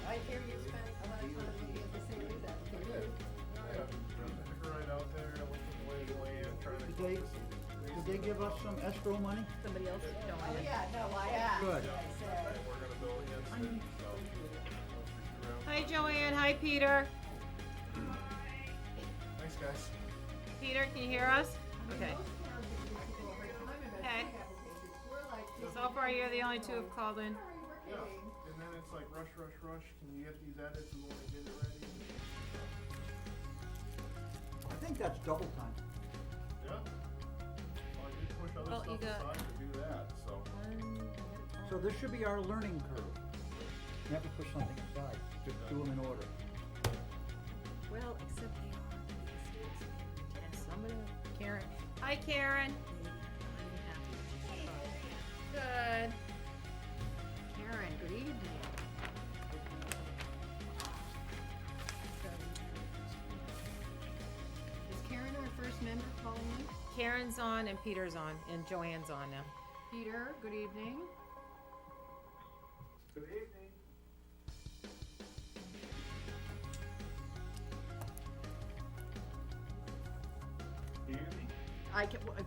I hear you spent a lot of time looking at the Sally's application. Yeah, took her right out there, looked at the way the land, trying to. Did they give us some escrow money? Somebody else Oh, going. Yeah, no, I asked. Good. I said, We're gonna bill against it, so. once we figure out- Hi, Joanne. Hi, Peter. Thanks, guys. Peter, can you hear us? Okay. most towns that used to go over time about Okay. tech applications, we're like. So far, you're the only two who've called in. Sorry, we're Yeah, kidding. and then it's like rush, rush, rush, can you get these edits, we wanna get it ready. I think that's double time. Yeah. Well, I did push other Well, you stuff got- aside to do that, so. So this should be our learning curve. Never push something aside, just do them in order. Well, except they are. And somebody, Karen. Hi, Karen. Good. Karen, good evening. Is Karen our first member calling in? Karen's on and Peter's on and Joanne's on now. Peter, good evening. Good evening. Can you hear me?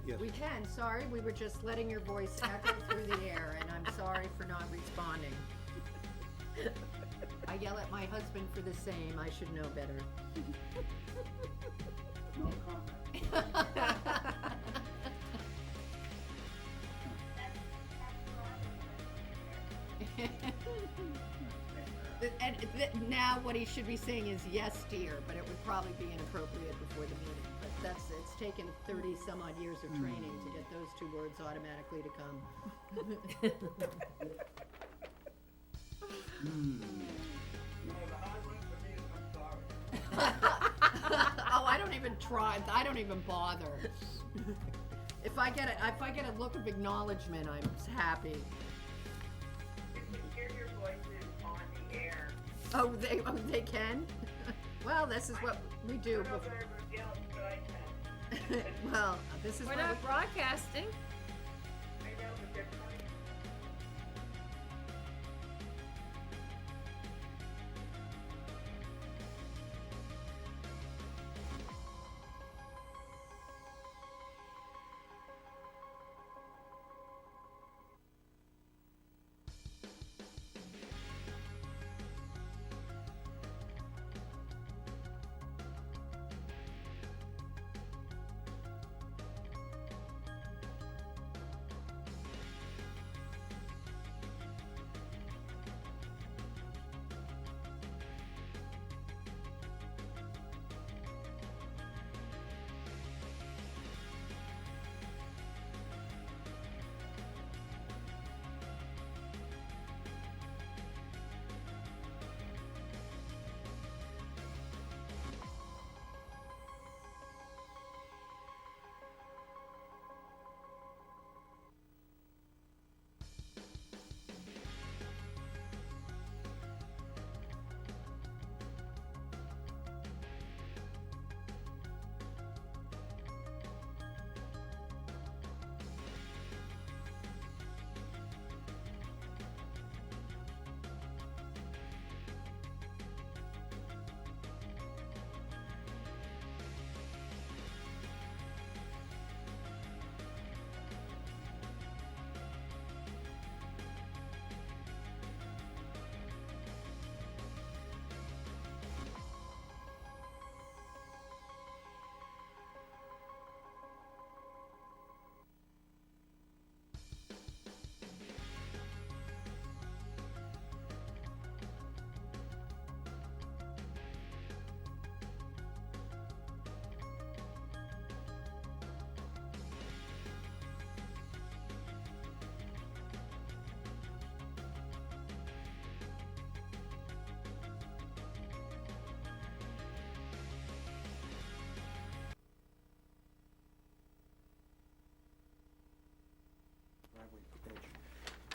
Yes. We can, sorry, we were just letting your voice echo through the air, and I'm sorry for not responding. I yell at my husband for the same, I should know better. No comment. Now what he should be saying is yes, dear, but it would probably be inappropriate before the meeting. But it's taken 30 some odd years of training to get those two words automatically to come. Oh, I don't even try. I don't even bother. If I get a look of acknowledgement, I'm happy. You can hear your voices on the air. Oh, they can? Well, this is what we I do. don't know if everybody else, but I can. Well, this is We're what not broadcasting. I know, but they're coming.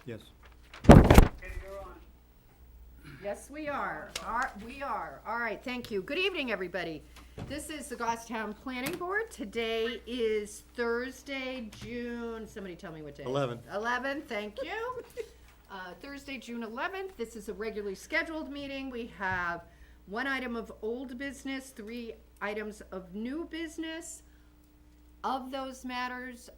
Yes. Yes, we are. We are. All right, thank you. Good evening, everybody. This is the Goffstown Planning Board. Today is Thursday, June, somebody tell me what day. 11. 11, thank you. Thursday, June 11th. This is a regularly scheduled meeting. We have one item of old business, 3 items of new business. Of those matters,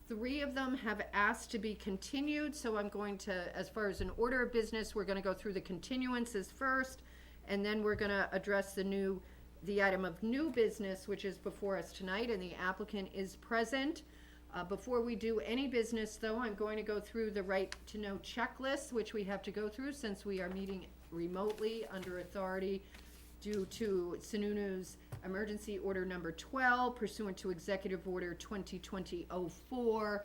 3 of them have asked to be continued, so I'm going to, as far as an order of business, we're gonna go through the continuances first, and then we're gonna address the item of new business, which is before us tonight, and the applicant is present. Before we do any business, though, I'm going to go through the right to know checklist, which we have to go through since we are meeting remotely under authority due to Sununu's emergency order number 12 pursuant to Executive Order 2020-04,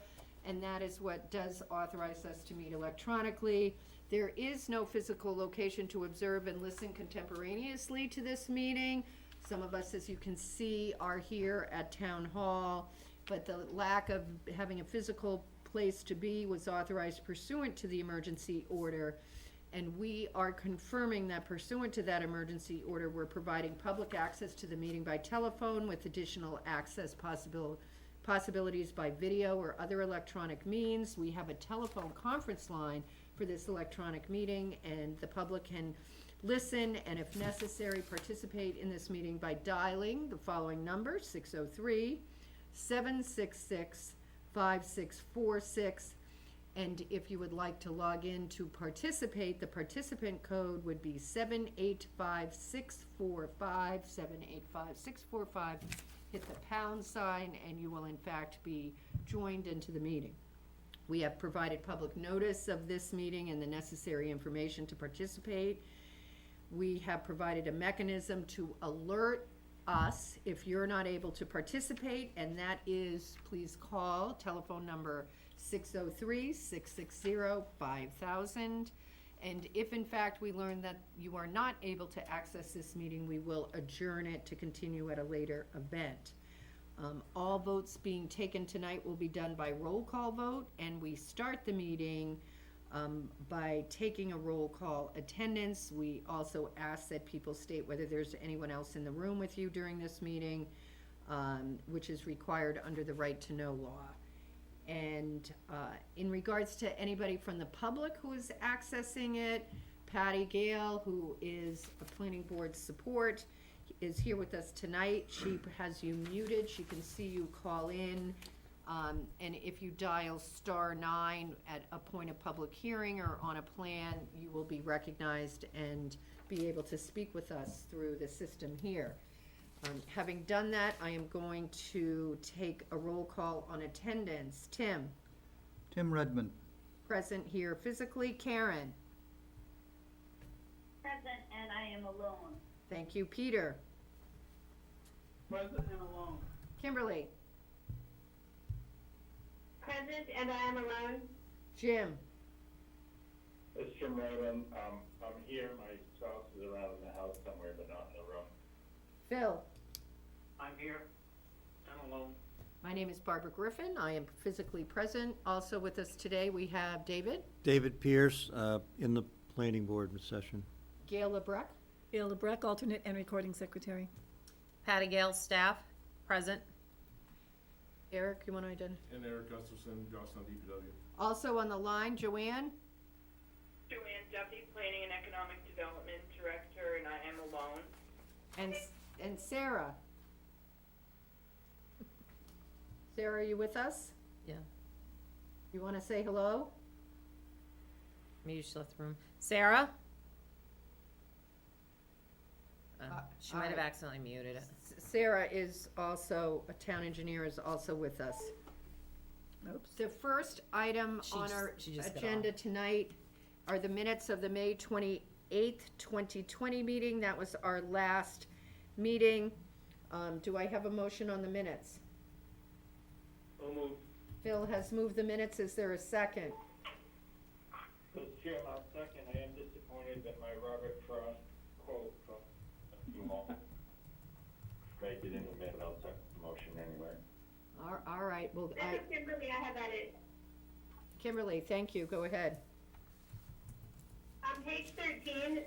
and that is what does authorize us to meet electronically. There is no physical location to observe and listen contemporaneously to this meeting. Some of us, as you can see, are here at Town Hall, but the lack of having a physical place to be was authorized pursuant to the emergency order. And we are confirming that pursuant to that emergency order, we're providing public access to the meeting by telephone with additional access possibilities by video or other electronic means. We have a telephone conference line for this electronic meeting, and the public can listen and, if necessary, participate in this meeting by dialing the following number: 603-766-5646. And if you would like to log in to participate, the participant code would be 785-645, 785-645. Hit the pound sign, and you will in fact be joined into the meeting. We have provided public notice of this meeting and the necessary information to participate. We have provided a mechanism to alert us if you're not able to participate, and that is, please call telephone number 603-660-5000. And if in fact we learn that you are not able to access this meeting, we will adjourn it to continue at a later event. All votes being taken tonight will be done by roll call vote, and we start the meeting by taking a roll call attendance. We also ask that people state whether there's anyone else in the room with you during this meeting, which is required under the right to know law. And in regards to anybody from the public who is accessing it, Patty Gale, who is a planning board support, is here with us tonight. She has you muted. She can see you call in. And if you dial *9 at a point of public hearing or on a plan, you will be recognized and be able to speak with us through the system here. Having done that, I am going to take a roll call on attendance. Tim, Redmond. present here physically. Karen, Present, and I am alone. thank you. Peter, Present and alone. Kimberly, Present, and I am alone. Jim, It's Jim Raven. I'm here. My spouse is around in the house somewhere, but not in the room. Phil. I'm here. I'm alone. My name is Barbara Griffin. I am physically present. Also with us today, we have David, David Pierce, in the planning board session. Gail LeBrecq, Gail LeBrecq, alternate and recording secretary. Patty Gale, staff, present. Eric, you want to identify? And Eric Gustafson, Goffstown DPW. Also on the line, Joanne, Joanne Duffy, Planning and Economic Development Director, and I am alone. and Sarah. Sarah, are you with us? Yeah. You want to say hello? Maybe you just left the room. Sarah? She might have accidentally muted it. Sarah is also, a town engineer is also with us. Oops. The first item She on just- our she just got agenda off. tonight are the minutes of the May 28th, 2020 meeting. That was our last meeting. Do I have a motion on the minutes? So moved. Phil has moved the minutes. Is there a second? Mr. Chairman, I'll second. I am disappointed that my Robert Frost quote from you all make it in the minute. I'll second the motion anyway. All right, well, This is Kimberly, I have added. Kimberly, thank you. Go ahead. On page 13,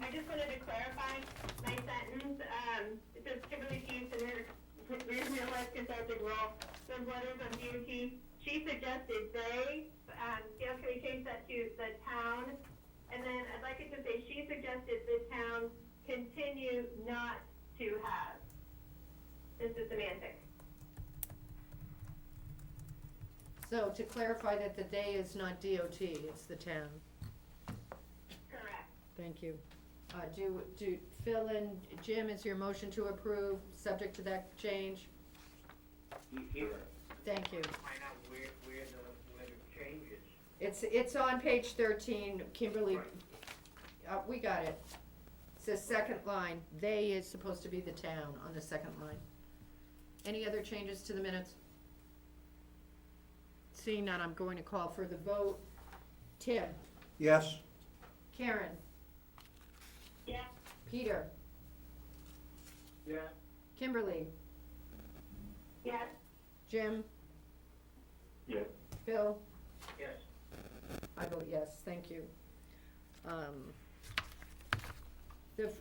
I just wanted to clarify my sentence. It says Kimberly Keith and her realised consulting role. Those letters on DOT she suggested they, Gail, can we change that to the town? And then I'd like it to say, she suggested the town continue not to have. This is semantic. So to clarify that the they is not DOT, it's the town. Correct. Thank you. Do Phil and Jim, is your motion to approve, subject to that change? Here, Thank you. find out where the change is. It's on page 13, Kimberly, we got it. It's the second line, they is supposed to be the town on the second line. Any other changes to the minutes? Seeing none, I'm going to call for the vote. Tim, Yes? Karen, Yeah. Peter, Yeah. Kimberly, Yes. Jim, Yes. Phil, Yes. I vote yes, thank you. The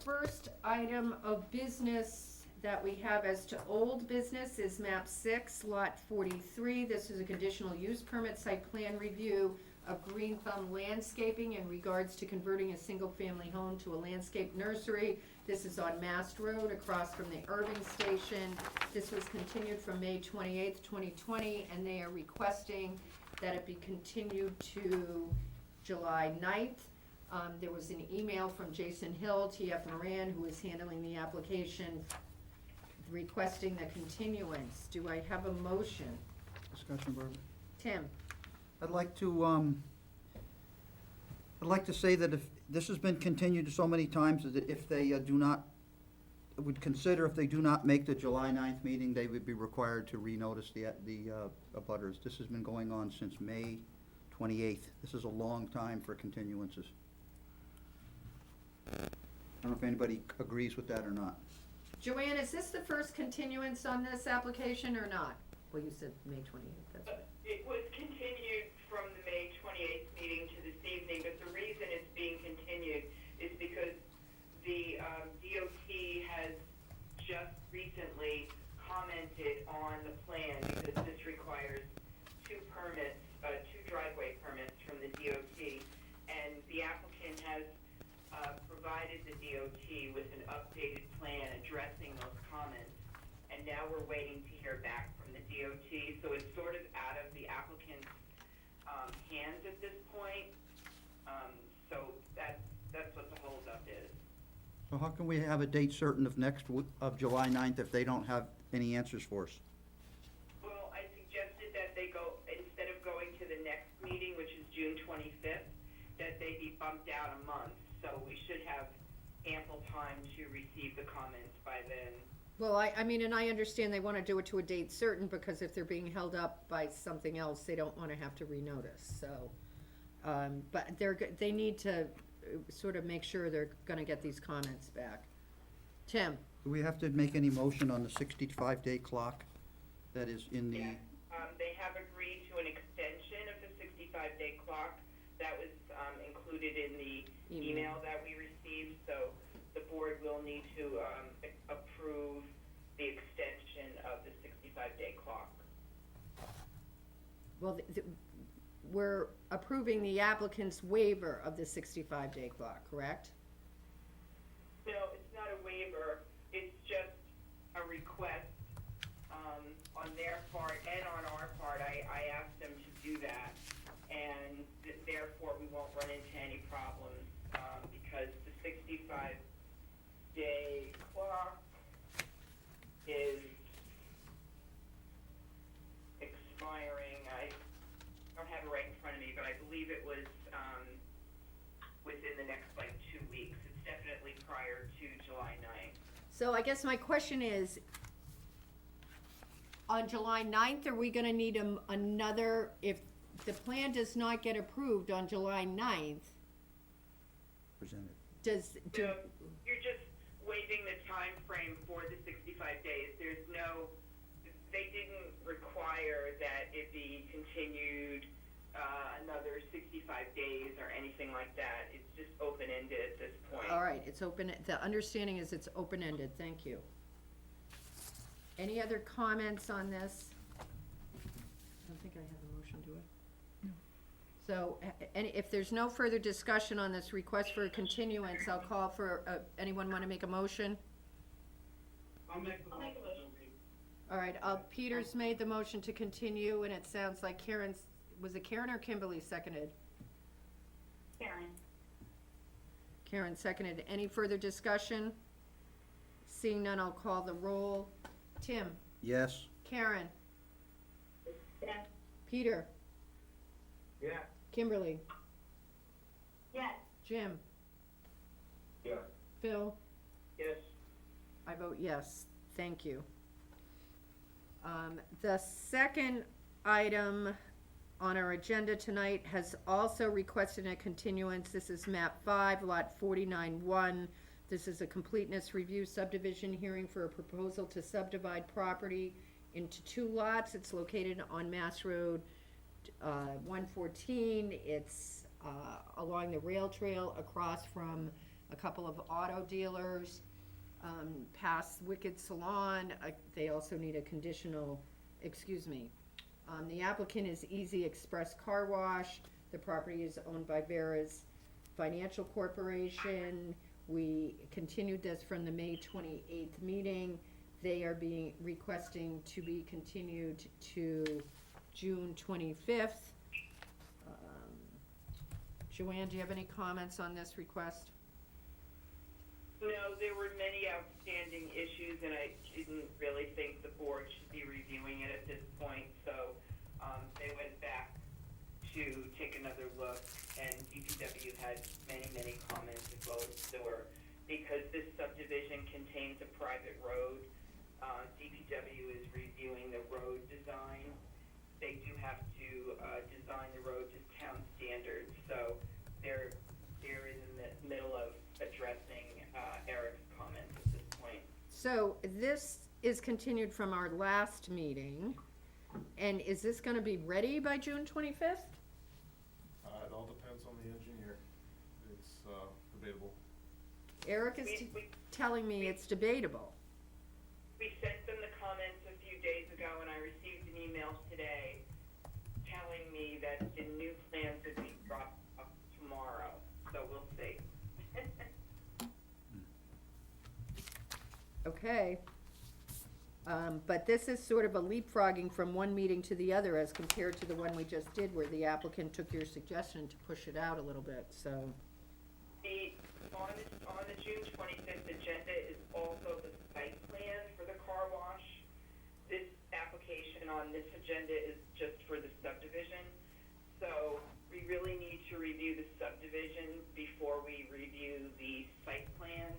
first item of business that we have as to old business is map 6, lot 43. This is a conditional use permit site plan review of Green Thumb Landscaping in regards to converting a single-family home to a landscape nursery. This is on Mast Road across from the Irving Station. This was continued from May 28th, 2020, and they are requesting that it be continued to July 9th. There was an email from Jason Hill, TF Moran, who is handling the application, requesting the continuance. Do I have a motion? Discussion, Barbara? Tim? I'd like to say that if, this has been continued so many times, that if they do not, would consider if they do not make the July 9th meeting, they would be required to renotice the abutters. This has been going on since May 28th. This is a long time for continuances. I don't know if anybody agrees with that or not. Joanne, is this the first continuance on this application or not? Well, you said May 28th, that's right. It was continued from the May 28th meeting to this evening, but the reason it's being continued is because the DOT has just recently commented on the plan, because this requires two driveway permits from the DOT, and the applicant has provided the DOT with an updated plan addressing those comments, and now we're waiting to hear back from the DOT, so it's sort of out of the applicant's hands at this point. So that's what the holdup is. So how can we have a date certain of July 9th if they don't have any answers for us? Well, I suggested that they go, instead of going to the next meeting, which is June 25th, that they be bumped out a month, so we should have ample time to receive the comments by then. Well, I mean, and I understand they want to do it to a date certain, because if they're being held up by something else, they don't want to have to renotice, so. But they need to sort of make sure they're gonna get these comments back. Tim? Do we have to make any motion on the 65-day clock that is in the? Yeah, they have agreed to an extension of the 65-day clock. That was included in the email that we received, so the board will need to approve the extension of the 65-day clock. Well, we're approving the applicant's waiver of the 65-day clock, correct? No, it's not a waiver, it's just a request on their part and on our part. I asked them to do that, and therefore we won't run into any problems because the 65-day clock is expiring. I don't have it right in front of me, but I believe it was within the next 2 weeks. It's definitely prior to July 9th. So I guess my question is, on July 9th, are we gonna need another, if the plan does not get approved on July 9th, Presented. So you're just waiving the time frame for the 65 days. They didn't require that it be continued another 65 days or anything like that. It's just open-ended at this point. all right, it's open, the understanding is it's open-ended, thank you. Any other comments on this? think I have a motion, do I? So, if there's no further discussion on this request for a continuance, I'll call for, anyone want to make a motion? I'll make the motion. All right, Peter's made the motion to continue, and it sounds like Karen's, was it Karen or Kimberly seconded? Karen. Karen seconded. Any further discussion? Seeing none, I'll call the roll. Tim? Yes. Karen? Yes. Peter? Yeah. Kimberly? Yes. Jim? Yeah. Phil? Yes. I vote yes. Thank you. The second item on our agenda tonight has also requested a continuance. This is map 5, lot 49-1. This is a completeness review subdivision hearing for a proposal to subdivide property into 2 lots. It's located on Mass Road 114. It's along the rail trail across from a couple of auto dealers, past Wicked Salon. They also need a conditional, the applicant is Easy Express Car Wash. The property is owned by Vera's Financial Corporation. We continued this from the May 28th meeting. They are requesting to be continued to June 25th. Joanne, do you have any comments on this request? No, there were many outstanding issues, and I didn't really think the board should be reviewing it at this point, so they went back to take another look, and DPW had many, many comments as well as sewer. Because this subdivision contains a private road, DPW is reviewing the road design. They do have to design the road to town standards, so they're in the middle of addressing Eric's comments at this point. So this is continued from our last meeting, and is this gonna be ready by June 25th? It all depends on the engineer. It's debatable. Eric is telling me it's debatable. We sent them the comments a few days ago, and I received an email today telling me that the new plans would be dropped up tomorrow, so we'll see. Okay. But this is sort of a leapfrogging from one meeting to the other as compared to the one we just did where the applicant took your suggestion to push it out a little bit, so. On the June 25th agenda is also the site plan for the car wash. This application on this agenda is just for the subdivision, so we really need to review the subdivision before we review the site plan.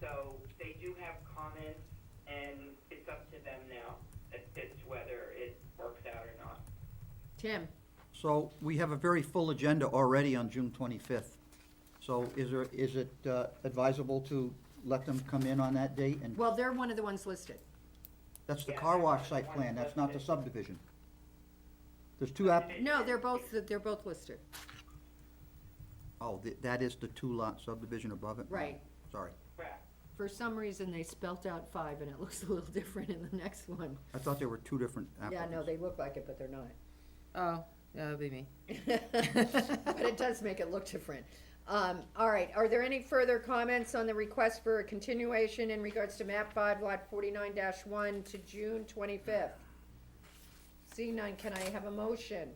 So they do have comments, and it's up to them now as to whether it works out or not. Tim? So we have a very full agenda already on June 25th. So is it advisable to let them come in on that date? And Well, they're one of the ones listed. that's the Yeah, car they're wash one site of plan, the that's not the listed. subdivision. There's two app, No, they're both listed. oh, that is the 2-lot subdivision above it? Right. Sorry, Correct. For some reason, they spelt out 5, and it looks a little different in the next one. I thought there were 2 different Yeah, applicants. no, they look like it, but they're not. Oh, that would be me. But it does make it look different. All right, are there any further comments on the request for a continuation in regards to map 5, lot 49-1 to June 25th? Seeing none, can I have a motion?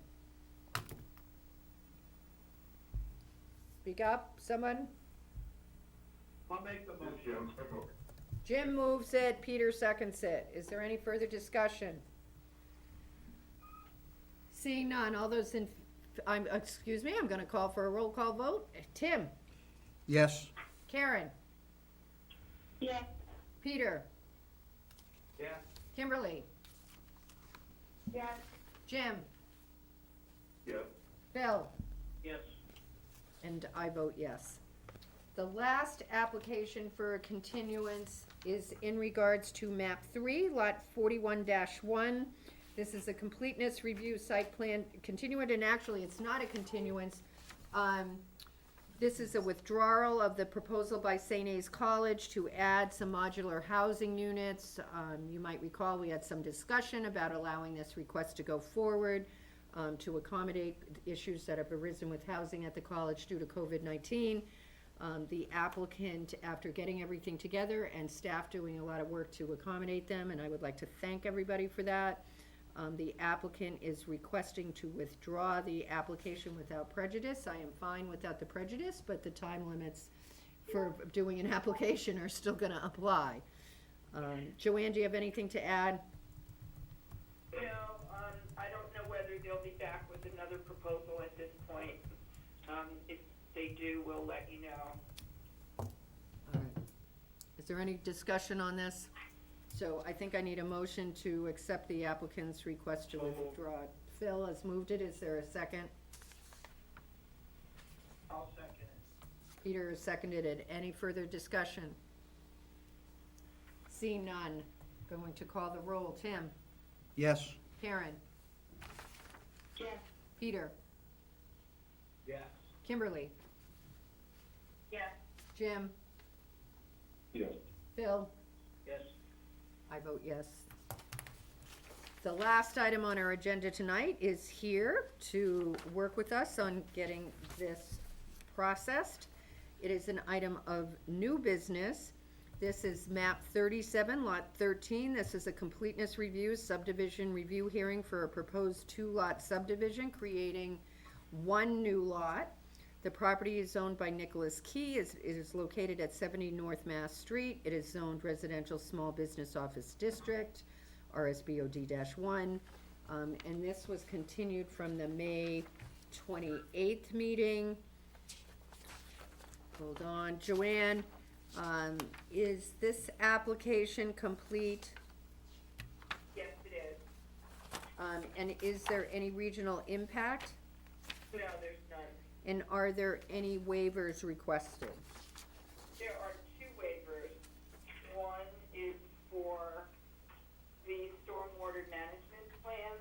Speak up, someone? I'll make the This motion. Jim. Jim moves it, Peter seconds it. Is there any further discussion? Seeing none, all those in, I'm gonna call for a roll call vote. Tim? Yes, Karen? Yes. Peter? Yeah. Kimberly? Yes. Jim? Yes. Phil? Yes. And I vote yes. The last application for a continuance is in regards to map 3, lot 41-1. This is a completeness review site plan continuant, and actually, it's not a continuance. This is a withdrawal of the proposal by St. A's College to add some modular housing units. You might recall, we had some discussion about allowing this request to go forward to accommodate issues that have arisen with housing at the college due to COVID-19. The applicant, after getting everything together and staff doing a lot of work to accommodate them, and I would like to thank everybody for that, the applicant is requesting to withdraw the application without prejudice. I am fine without the prejudice, but the time limits for doing an application are still gonna apply. Joanne, do you have anything to add? No, I don't know whether they'll be back with another proposal at this point. If they do, we'll let you know. All right. Is there any discussion on this? So I think I need a motion to accept the applicant's request to So moved. withdraw. Phil has moved it. Is there a second? I'll second it. Peter has seconded it. Any further discussion? Seeing none, going to call the roll. Tim? Yes. Karen? Yes. Peter? Yes. Kimberly? Yes. Jim? Yes. Phil? Yes. I vote yes. The last item on our agenda tonight is here to work with us on getting this processed. It is an item of new business. This is map 37, lot 13. This is a completeness review, subdivision review hearing for a proposed 2-lot subdivision, creating one new lot. The property is owned by Nicholas Key. It is located at 70 North Mass Street. It is zoned residential small business office district, RSBOD-1. And this was continued from the May 28th meeting. Hold on, Joanne, is this application complete? Yes, it is. And is there any regional impact? No, there's none. And are there any waivers requested? There are 2 waivers. One is for the stormwater management plan,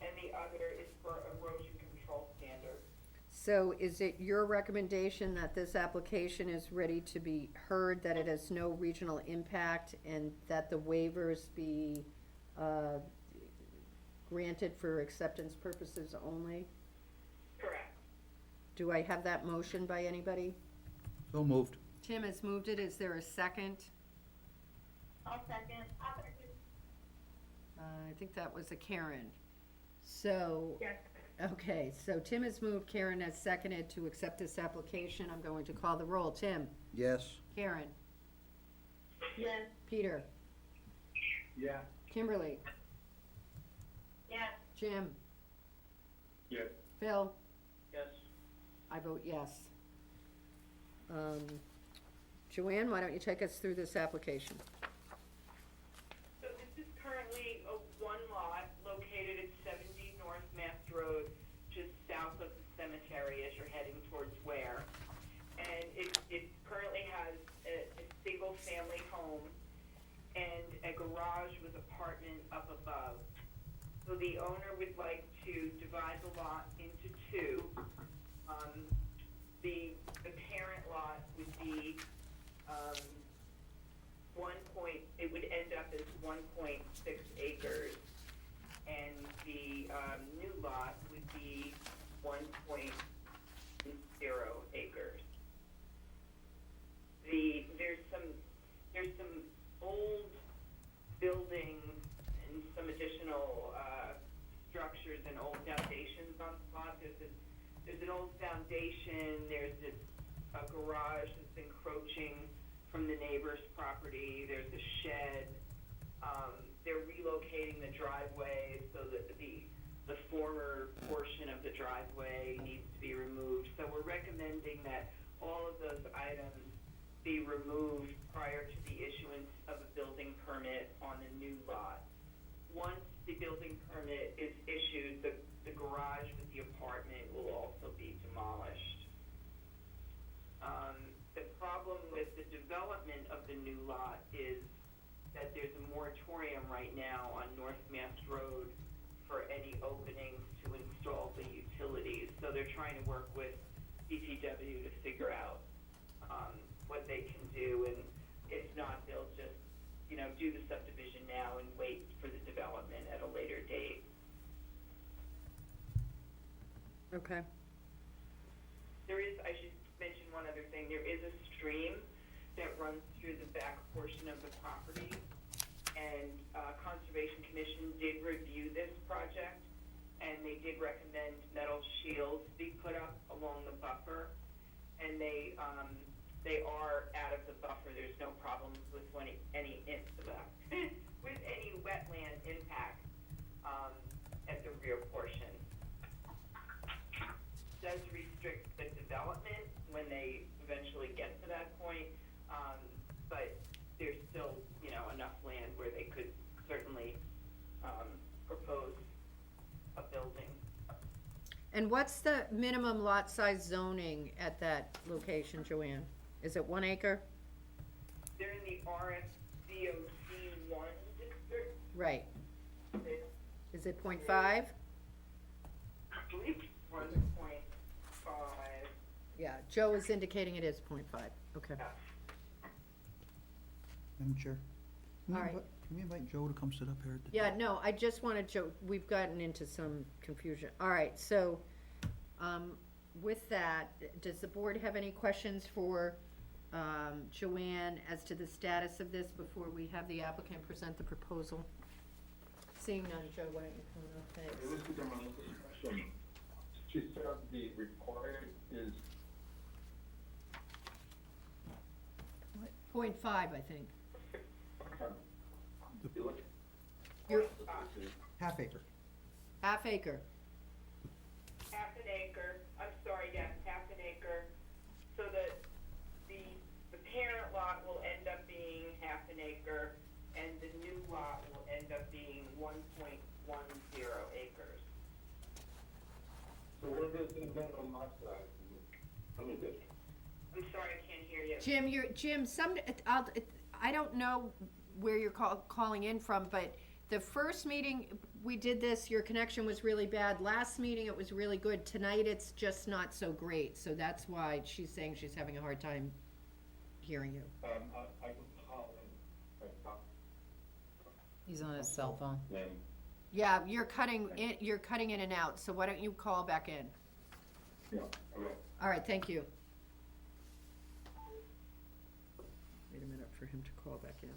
and the other is for erosion control standards. So is it your recommendation that this application is ready to be heard, that it has no regional impact, and that the waivers be granted for acceptance purposes only? Correct. Do I have that motion by anybody? So moved. Tim has moved it. Is there a second? I'll second. I think that was a Karen. So, Yes. okay, so Tim has moved, Karen has seconded to accept this application. I'm going to call the roll. Tim? Yes. Karen? Yes. Peter? Yeah. Kimberly? Yes. Jim? Yes. Phil? Yes. I vote yes. Joanne, why don't you take us through this application? So this is currently a 1 lot located at 70 North Mass Road, just south of the cemetery as you're heading towards Ware. And it currently has a single family home and a garage with apartment up above. So the owner would like to divide the lot into 2. The parent lot would be, it would end up as 1.6 acres, and the, new lot would be 1.0 acres. There's some old buildings and some additional, structures and old foundations on the lot. There's an old foundation, there's a garage that's encroaching from the neighbor's property, there's a shed. They're relocating the driveway so that the former portion of the driveway needs to be removed. So we're recommending that all of those items be removed prior to the issuance of a building permit on the new lot. Once the building permit is issued, the garage with the apartment will also be demolished. The problem with the development of the new lot is that there's a moratorium right now on North Mass Road for any openings to install the utilities. So they're trying to work with DPW to figure out, what they can do, and if not, they'll just, do the subdivision now and wait for the development at a later date. Okay. I should mention one other thing, there is a stream that runs through the back portion of the property, and, Conservation Commission did review this project, and they did recommend metal shields be put up along the buffer, and they are out of the buffer, there's no problems with any with any wetland impact, at the rear portion. Does restrict the development when they eventually get to that point, but there's still, enough land where they could certainly, propose a building. And what's the minimum lot size zoning at that location, Joanne? Is it 1 acre? They're in the RSDOT1 district. Right. It's, Is it 0.5? I believe, 1.5. Yeah, Joe is indicating it is 0.5, okay. Madam Chair? Can we All right. Can we invite Joe to come sit up here? at the- Yeah, no, I just wanted Joe, we've gotten into some confusion. All right, so, with that, does the board have any questions for, Joanne as to the status of this before we have the applicant present the proposal? Seeing none, Joe, why don't you come up, thanks. This is my question. She said the required is 0.5, I think. You're You're Half acre. half acre. Half an acre, I'm sorry, yes, half an acre, so that the parent lot will end up being half an acre, and the new lot will end up being 1.10 acres. So what is the minimum lot size? I'm I'm sorry, I can't hear you. Jim, I don't know where you're calling in from, but the first meeting we did this, your connection was really bad. Last meeting, it was really good. Tonight, it's just not so great, so that's why she's saying she's having a hard time hearing you. I can call He's on his cell phone. in. Yeah, you're cutting in and out, so why don't you call back in? Yeah, okay. All right, thank you. Wait a minute for him to call back in.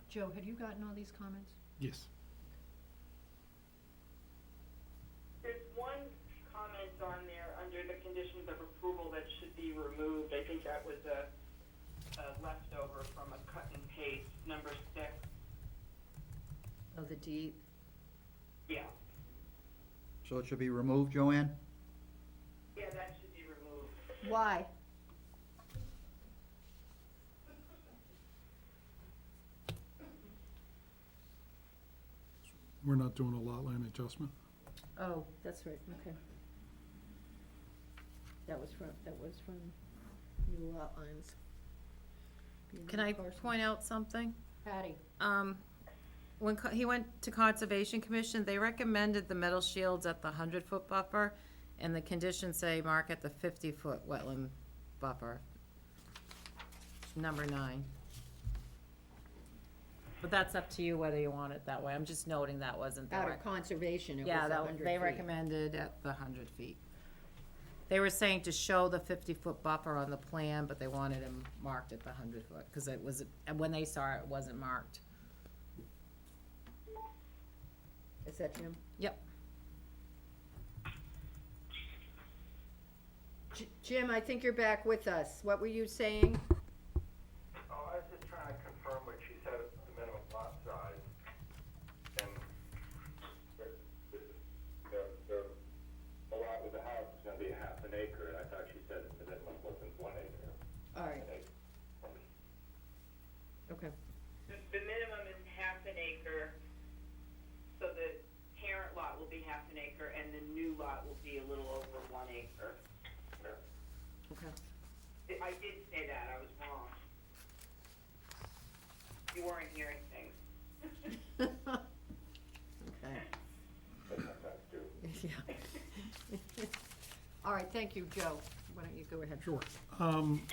Joe, had you gotten all these comments? Yes. There's one comment on there under the conditions of approval that should be removed. I think that was a leftover from a cut and paste, number 6. Oh, the deed. Yeah, So it should be removed, Joanne? yeah, that should be removed. Why? We're not doing a lot line adjustment. Oh, that's right, okay. That was from new lot lines. Can I point out something? Patty, When he went to Conservation Commission, they recommended the metal shields at the 100-foot buffer, and the conditions say mark at the 50-foot wetland buffer. Number 9. But that's up to you whether you want it that way. I'm just noting that wasn't the out rec- of conservation, it was Yeah, 100 feet. they recommended at the 100 feet. They were saying to show the 50-foot buffer on the plan, but they wanted him marked at the 100-foot, because it was, and when they saw it, it wasn't marked. Is that Jim? Yep. Jim, I think you're back with us. What were you saying? Oh, I was just trying to confirm what she said, the minimum lot size. And the lot with the house is gonna be half an acre, and I thought she said the minimum wasn't 1 acre. All right, okay. The minimum is half an acre, so the parent lot will be half an acre, and the new lot will be a little over 1 acre. Okay. I did say that, I was wrong. You weren't hearing things. Okay. But sometimes too. Yeah. All right, thank you, Joe. Why don't you go ahead? Sure.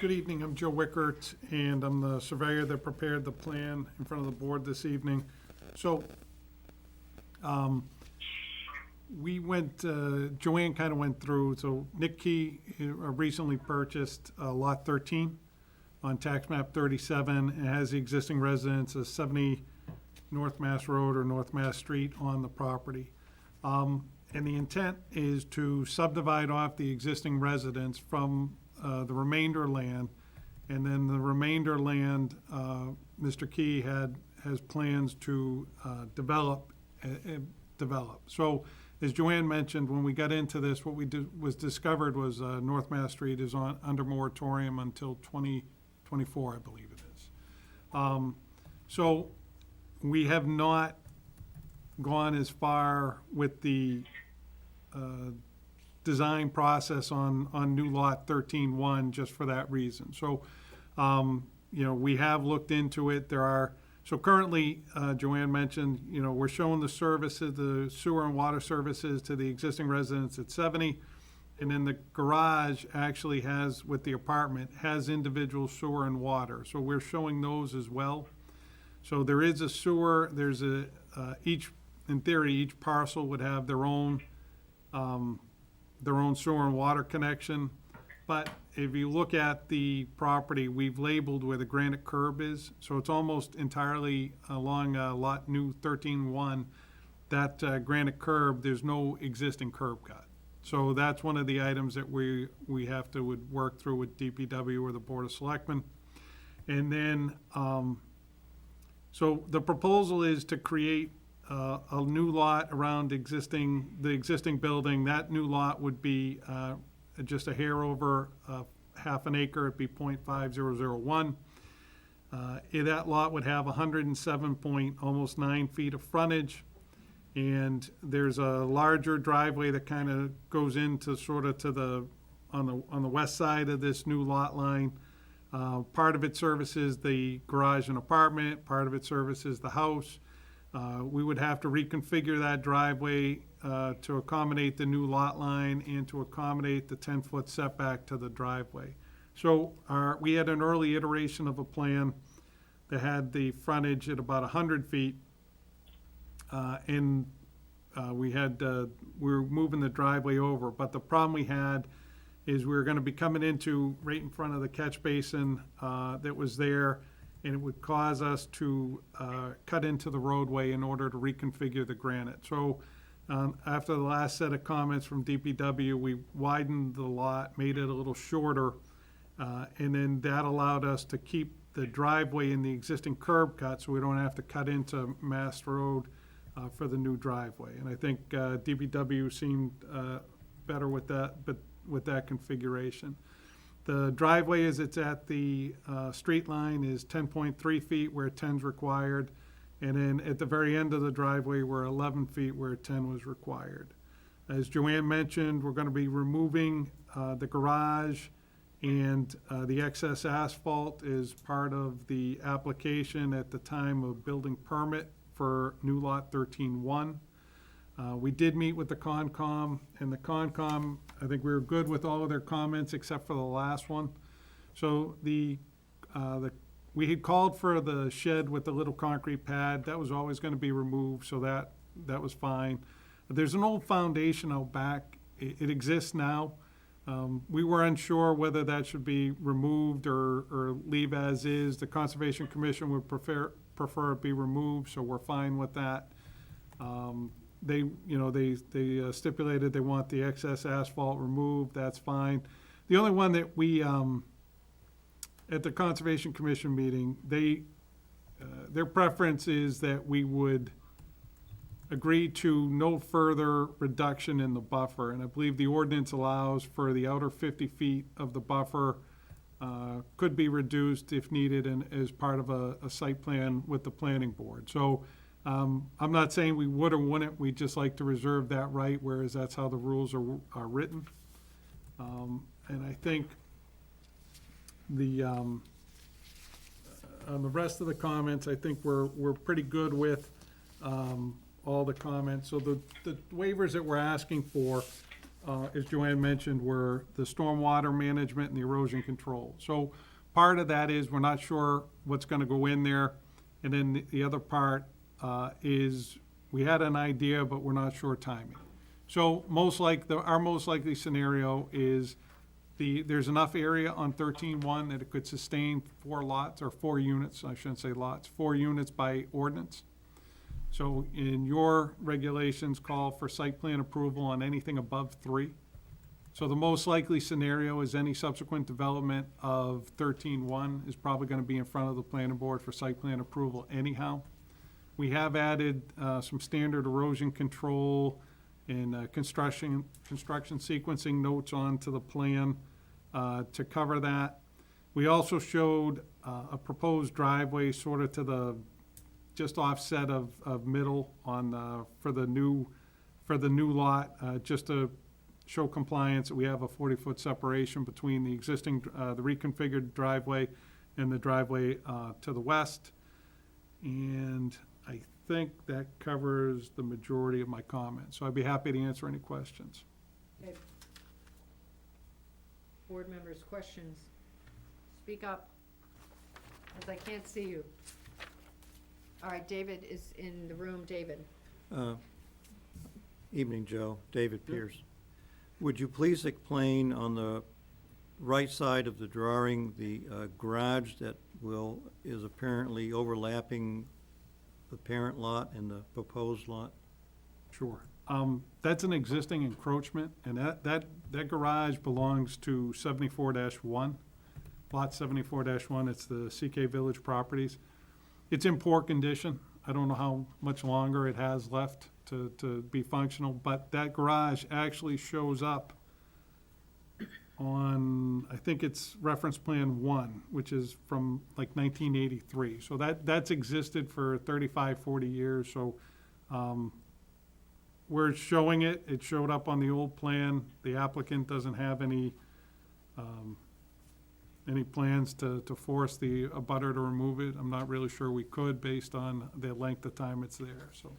Good evening, I'm Joe Wickert, and I'm the surveyor that prepared the plan in front of the board this evening. So, we went, Joanne kind of went through, so Nick Key recently purchased Lot 13 on tax map 37, and has the existing residence of 70 North Mass Road or North Mass Street on the property. And the intent is to subdivide off the existing residence from the remainder land. And then the remainder land, Mr. Key has plans to develop. So, as Joanne mentioned, when we got into this, what was discovered was North Mass Street is under moratorium until 2024, I believe it is. So, we have not gone as far with the design process on new lot 13-1 just for that reason. So, we have looked into it. So currently, Joanne mentioned, we're showing the services, the sewer and water services to the existing residents at 70. And then the garage actually has, with the apartment, has individual sewer and water. So we're showing those as well. So there is a sewer, there's in theory, each parcel would have their own sewer and water connection. But if you look at the property, we've labeled where the granite curb is. So it's almost entirely along lot new 13-1. That granite curb, there's no existing curb cut. So that's one of the items that we have to would work through with DPW or the Board of Selectmen. And then, so the proposal is to create a new lot around the existing building. That new lot would be just a hair over half an acre. It'd be .5001. That lot would have 107 almost 9 feet of frontage. And there's a larger driveway that kind of goes into sort of on the west side of this new lot line. Part of it services the garage and apartment, part of it services the house. We would have to reconfigure that driveway to accommodate the new lot line and to accommodate the 10-foot setback to the driveway. So we had an early iteration of a plan that had the frontage at about 100 feet. And we were moving the driveway over, but the problem we had is we were gonna be coming into right in front of the catch basin that was there, and it would cause us to cut into the roadway in order to reconfigure the granite. So after the last set of comments from DPW, we widened the lot, made it a little shorter, and then that allowed us to keep the driveway in the existing curb cut, so we don't have to cut into Mass Road for the new driveway. And I think DPW seemed better with that, but with that configuration. The driveway as it's at the street line is 10.3 feet where 10's required. And then at the very end of the driveway, we're 11 feet where 10 was required. As Joanne mentioned, we're gonna be removing the garage and the excess asphalt is part of the application at the time of building permit for new lot 13-1. We did meet with the Concom, and the Concom, I think we were good with all of their comments except for the last one. So we had called for the shed with the little concrete pad. That was always gonna be removed, so that was fine. But there's an old foundation out back. It exists now. We were unsure whether that should be removed or leave as is. The Conservation Commission would prefer it be removed, so we're fine with that. They stipulated they want the excess asphalt removed, that's fine. The only one that we, at the Conservation Commission meeting, their preference is that we would agree to no further reduction in the buffer. And I believe the ordinance allows for the outer 50 feet of the buffer could be reduced if needed and as part of a site plan with the planning board. So I'm not saying we would or wouldn't, we'd just like to reserve that right, whereas that's how the rules are written. And I think on the rest of the comments, I think we're pretty good with, all the comments. So the waivers that we're asking for, as Joanne mentioned, were the stormwater management and the erosion control. So part of that is we're not sure what's gonna go in there. And then the other part, is we had an idea, but we're not sure timing. So our most likely scenario is there's enough area on 13-1 that it could sustain 4 lots, or 4 units, I shouldn't say lots, 4 units by ordinance. So in your regulations, call for site plan approval on anything above 3. So the most likely scenario is any subsequent development of 13-1 is probably gonna be in front of the planning board for site plan approval anyhow. We have added some standard erosion control and construction sequencing notes onto the plan to cover that. We also showed a proposed driveway sort of to the, just offset of middle on, for the new lot, just to show compliance. We have a 40-foot separation between the existing, the reconfigured driveway and the driveway to the west. And I think that covers the majority of my comments, so I'd be happy to answer any questions. Okay. Board members, questions? Speak up, as I can't see you. All right, David is in the room. David? Evening, Joe. David Pierce. Would you please explain on the right side of the drawing, the garage that is apparently overlapping the parent lot and the proposed lot? Sure. That's an existing encroachment, and that garage belongs to 74-1, lot 74-1. It's the CK Village Properties. It's in poor condition. I don't know how much longer it has left to be functional, but that garage actually shows up on, I think it's reference plan 1, which is from like 1983. So that's existed for 35, 40 years, so we're showing it. It showed up on the old plan. The applicant doesn't have any plans to force the abutter to remove it. I'm not really sure we could based on the length of time it's there, so.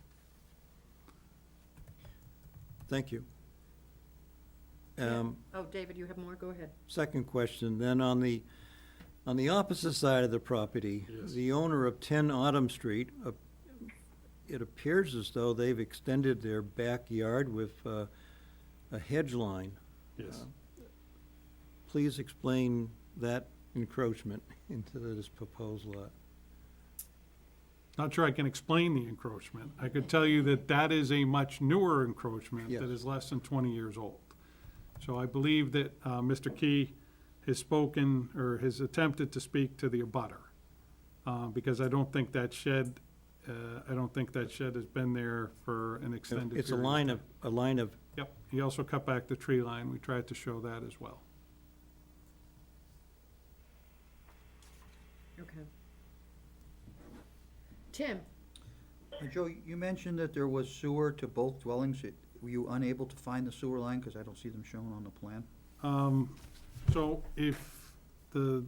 Thank you. Oh, David, you have more? Go ahead. Second question, then on the opposite side of the property, Yes. the owner of 10 Autumn Street, it appears as though they've extended their backyard with a hedge line. Yes. Please explain that encroachment into this proposed lot. Not sure I can explain the encroachment. I could tell you that that is a much newer encroachment that Yes. is less than 20 years old. So I believe that Mr. Key has spoken, or has attempted to speak to the abutter, because I don't think that shed has been there for an extended period. It's a line of, Yep, he also cut back the tree line. We tried to show that as well. Okay. Tim? Joe, you mentioned that there was sewer to both dwellings. Were you unable to find the sewer line? Because I don't see them shown on the plan. So if the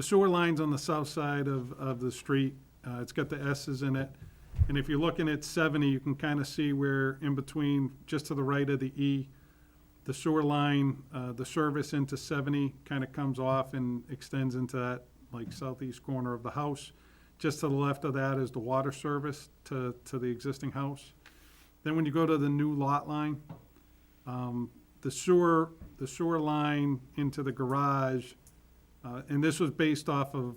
sewer line's on the south side of the street, it's got the S's in it. And if you're looking at 70, you can kind of see where in between, just to the right of the E, the sewer line, the service into 70 kind of comes off and extends into that like southeast corner of the house. Just to the left of that is the water service to the existing house. Then when you go to the new lot line, the sewer line into the garage, and this was based off of,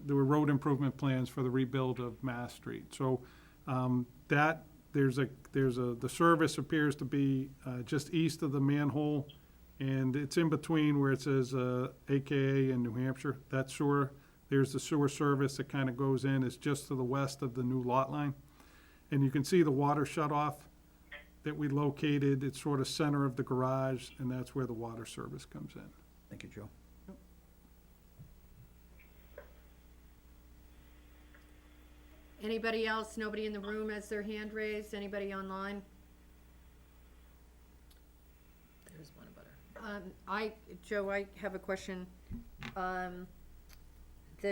there were road improvement plans for the rebuild of Mass Street. So, the service appears to be, just east of the manhole, and it's in between where it says, AKA in New Hampshire. That sewer, there's the sewer service that kind of goes in, it's just to the west of the new lot line. And you can see the water shut off that we located, it's sort of center of the garage, and that's where the water service comes in. Thank you, Joe. Anybody else? Nobody in the room has their hand raised? Anybody online? There's one abutter. Joe, I have a question. The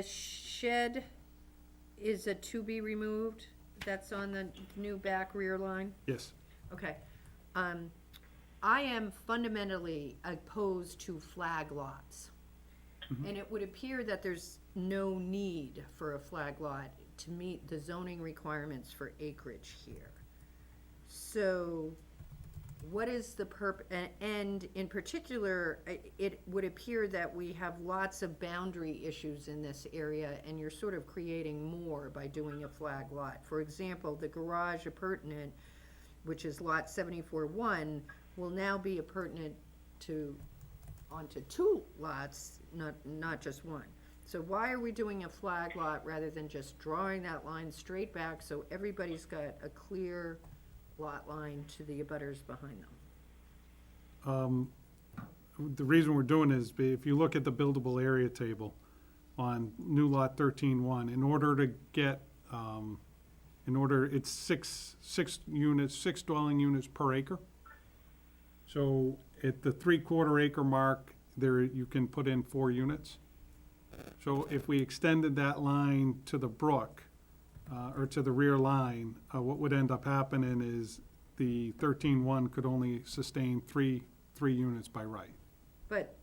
shed is a to be removed, that's on the new back rear line? Yes. Okay. I am fundamentally opposed to flag lots. And it would appear that there's no need for a flag lot to meet the zoning requirements for acreage here. So what is the and in particular, it would appear that we have lots of boundary issues in this area, and you're sort of creating more by doing a flag lot. For example, the garage appurtenant, which is lot 74-1, will now be appurtenant onto 2 lots, not just 1. So why are we doing a flag lot rather than just drawing that line straight back so everybody's got a clear lot line to the abutters behind them? The reason we're doing is, if you look at the buildable area table on new lot 13-1, in order to get, it's six units, 6 dwelling units per acre. So at the 3/4 acre mark, there, you can put in 4 units. So if we extended that line to the brook, or to the rear line, what would end up happening is the 13-1 could only sustain 3 units by right. But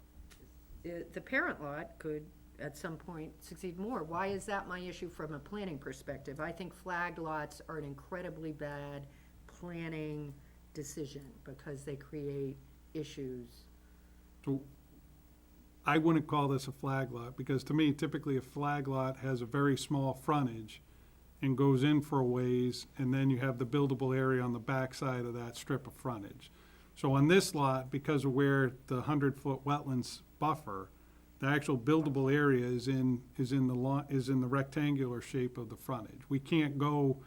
the parent lot could, at some point, succeed more. Why is that my issue from a planning perspective? I think flagged lots are an incredibly bad planning decision because they create issues. So I wouldn't call this a flag lot, because to me, typically a flag lot has a very small frontage and goes in for a ways, and then you have the buildable area on the backside of that strip of frontage. So on this lot, because of where the 100-foot wetlands buffer, the actual buildable area is in the rectangular shape of the frontage. We can't go,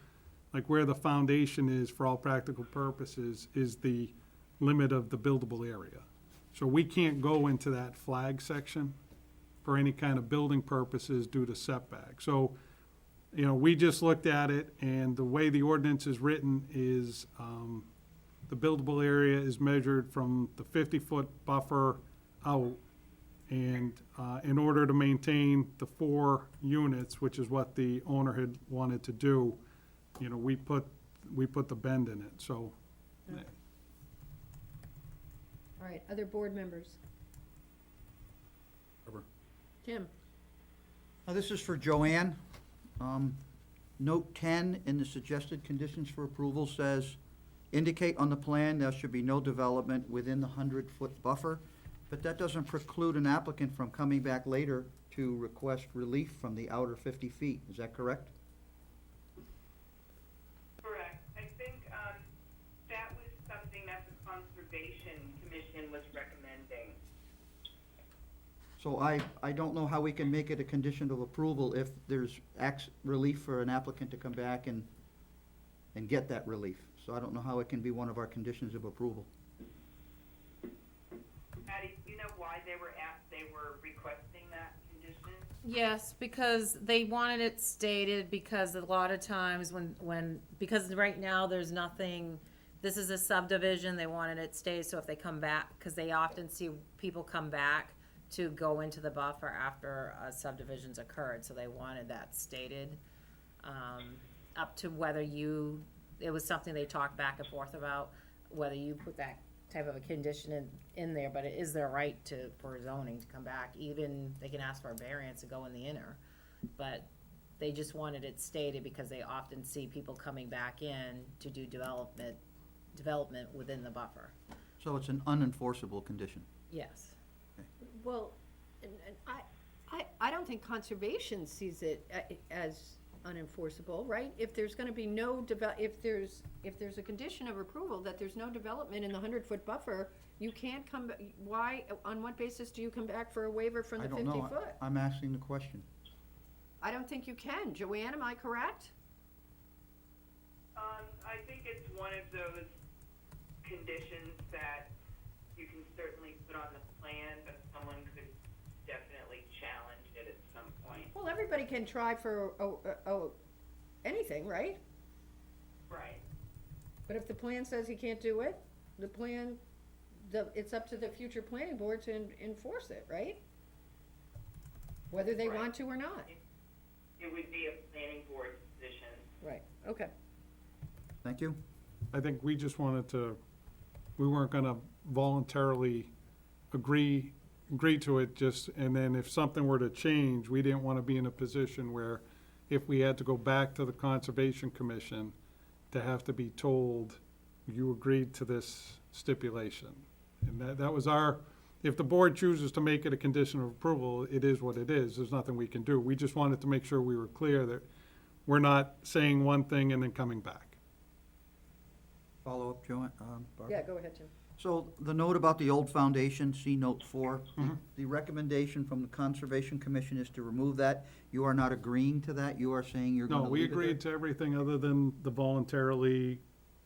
like where the foundation is, for all practical purposes, is the limit of the buildable area. So we can't go into that flag section for any kind of building purposes due to setback. So, you know, we just looked at it, and the way the ordinance is written is, the buildable area is measured from the 50-foot buffer out. And, in order to maintain the 4 units, which is what the owner had wanted to do, you know, we put the bend in it, so. All right, other board members? Tim? Now, this is for Joanne. Note 10 in the suggested conditions for approval says, indicate on the plan there should be no development within the 100-foot buffer, but that doesn't preclude an applicant from coming back later to request relief from the outer 50 feet. Is that correct? Correct. I think, that was something that the Conservation Commission was recommending. So I don't know how we can make it a condition of approval if there's relief for an applicant to come back and get that relief. So I don't know how it can be one of our conditions of approval. Patty, do you know why they were requesting that condition? Yes, because they wanted it stated, because a lot of times because right now there's nothing, this is a subdivision, they wanted it stated, so if they come back, because they often see people come back to go into the buffer after subdivisions occurred, so they wanted that stated. Up to whether it was something they talked back and forth about, whether you put that type of a condition in there, but it is their right for zoning to come back. Even, they can ask for a variance to go in the inner, but they just wanted it stated because they often see people coming back in to do development within the buffer. So it's an unenforceable condition. Yes. Well, and I don't think conservation sees it as unenforceable, right? If there's gonna be if there's a condition of approval that there's no development in the 100-foot buffer, you can't on what basis do you come back for a waiver from the 50 I don't know. foot? I'm asking the question. I don't think you can. Joanne, am I correct? I think it's one of those conditions that you can certainly put on the plan, but someone could definitely challenge it at some point. Well, everybody can try for anything, right? Right. But if the plan says he can't do it, the plan it's up to the future planning board to enforce it, right? Whether they Right. want to or not. It would be a planning board position. Right, okay. Thank you. I think we just wanted to, we weren't gonna voluntarily agree to it just, and then if something were to change, we didn't wanna be in a position where if we had to go back to the Conservation Commission, to have to be told, you agreed to this stipulation. And that was our, if the board chooses to make it a condition of approval, it is what it is, there's nothing we can do. We just wanted to make sure we were clear that we're not saying one thing and then coming back. Follow up, Joanne, Barbara? Yeah, go ahead, Tim. So the note about the old foundation, see note 4, the recommendation from the Conservation Commission is to remove that. You are not agreeing to that? You are saying you're gonna No, we leave it there? agreed to everything other than the voluntarily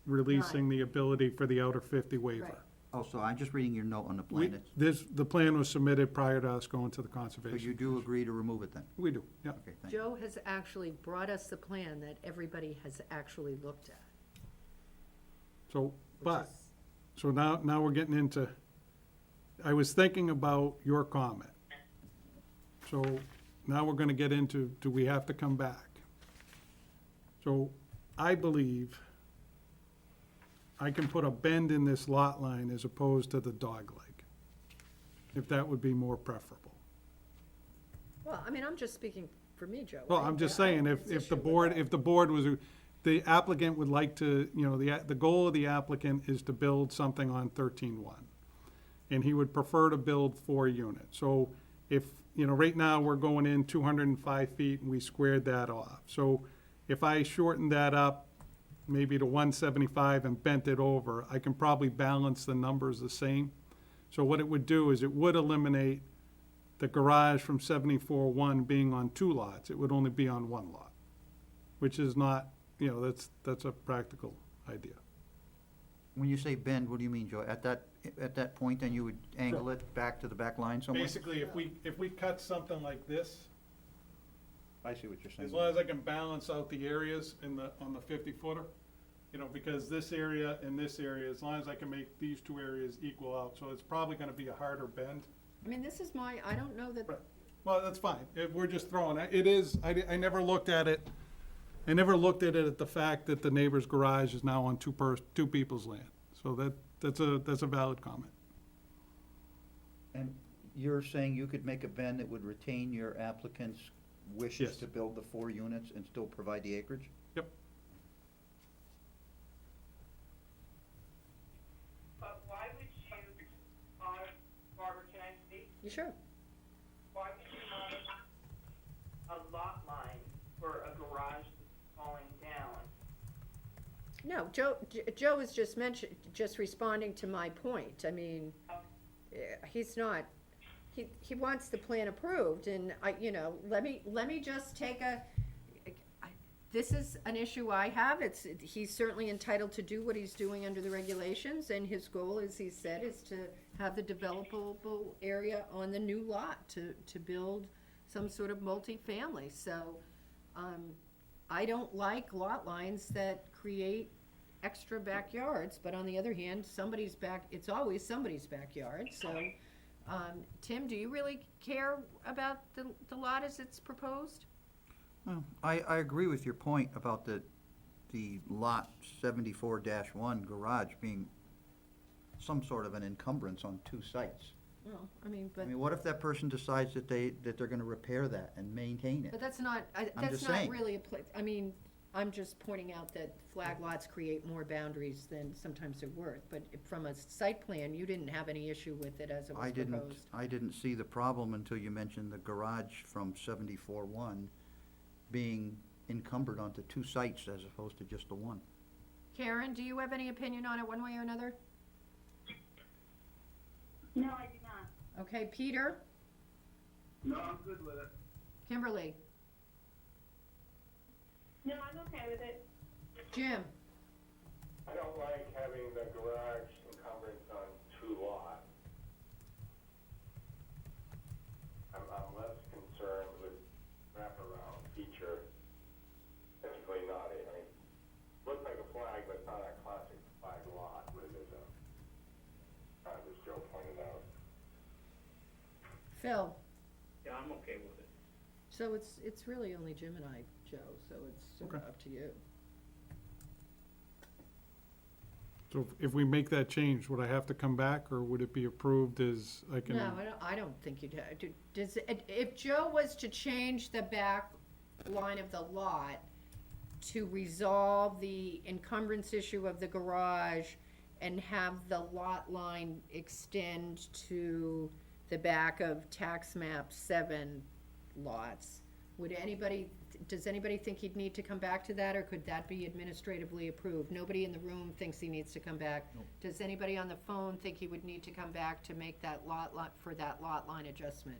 releasing the ability for the outer 50 waiver. Right. Oh, so I'm just reading your note on the We, plan. the plan was submitted prior to us going to the So you Conservation. do agree to remove it then? We do, yeah. Okay, thank you. Joe has actually brought us the plan that everybody has actually looked at. So, which but, is- so now we're getting into, I was thinking about your comment. So now we're gonna get into, do we have to come back? So I believe I can put a bend in this lot line as opposed to the dogleg, if that would be more preferable. Well, I mean, I'm just speaking for me, Joe. Well, I'm just saying, if the board was, the applicant would like to, you know, the goal of the applicant is to build something on 13-1. And he would prefer to build 4 units. So if, you know, right now, we're going in 205 feet and we squared that off. So if I shortened that up, maybe to 175 and bent it over, I can probably balance the numbers the same. So what it would do is it would eliminate the garage from 74-1 being on 2 lots. It would only be on 1 lot, which is not, you know, that's a practical idea. When you say bend, what do you mean, Joe? At that point, then you would angle it back to the back line somewhere? Basically, if we cut something like this, I see what you're saying. as long as I can balance out the areas on the 50-footer, you know, because this area and this area, as long as I can make these 2 areas equal out, so it's probably gonna be a harder bend. I mean, this is I don't know that, Right. Well, that's fine, we're just throwing, it is, I never looked at it, at the fact that the neighbor's garage is now on 2 people's land. So that's a valid comment. And you're saying you could make a bend that would retain your applicant's wishes Yes. to build the 4 units and still provide the acreage? Yep. But why would you, Barbara, can I speak? you sure? Why would you want a lot line for a garage that's falling down? No, Joe is just responding to my point. I mean, he's not, he wants the plan approved, and let me just take this is an issue I have. He's certainly entitled to do what he's doing under the regulations, and his goal, as he said, is to have the developable area on the new lot to build some sort of multifamily. So, I don't like lot lines that create extra backyards, but on the other hand, it's always somebody's backyard, so, Tim, do you really care about the lot as it's proposed? Well, I agree with your point about the lot 74-1 garage being some sort of an encumbrance on 2 sites. Well, I mean, I mean, what if that person decides that they're gonna repair that and maintain but it? that's not, I'm that's just not saying. really I mean, I'm just pointing out that flag lots create more boundaries than sometimes they're worth, but from a site plan, you didn't have any issue with it as it was proposed. I didn't see the problem until you mentioned the garage from 74-1 being encumbered onto 2 sites as opposed to just the 1. Karen, do you have any opinion on it one way or another? No, I do not. Okay, Peter? No, I'm good with it. Kimberly? No, I'm okay with it. Jim? I don't like having the garage encumbrance on 2 lots. I'm less concerned with wraparound feature, technically not I mean, looks like a flag, but it's not a classic flag lot, but it is a, kind of a Phil? Yeah, I'm okay with it. So it's really only Jim and I, Joe, so it's sort of Okay. up to you. So if we make that change, would I have to come back, or would it be approved as I can? No, I don't think you'd have, if Joe was to change the back line of the lot to resolve the encumbrance issue of the garage and have the lot line extend to the back of tax map 7 lots, does anybody think he'd need to come back to that, or could that be administratively approved? Nobody in the room thinks he needs to come back. Does anybody on the phone think he would need to come back to make that lot for that lot line adjustment?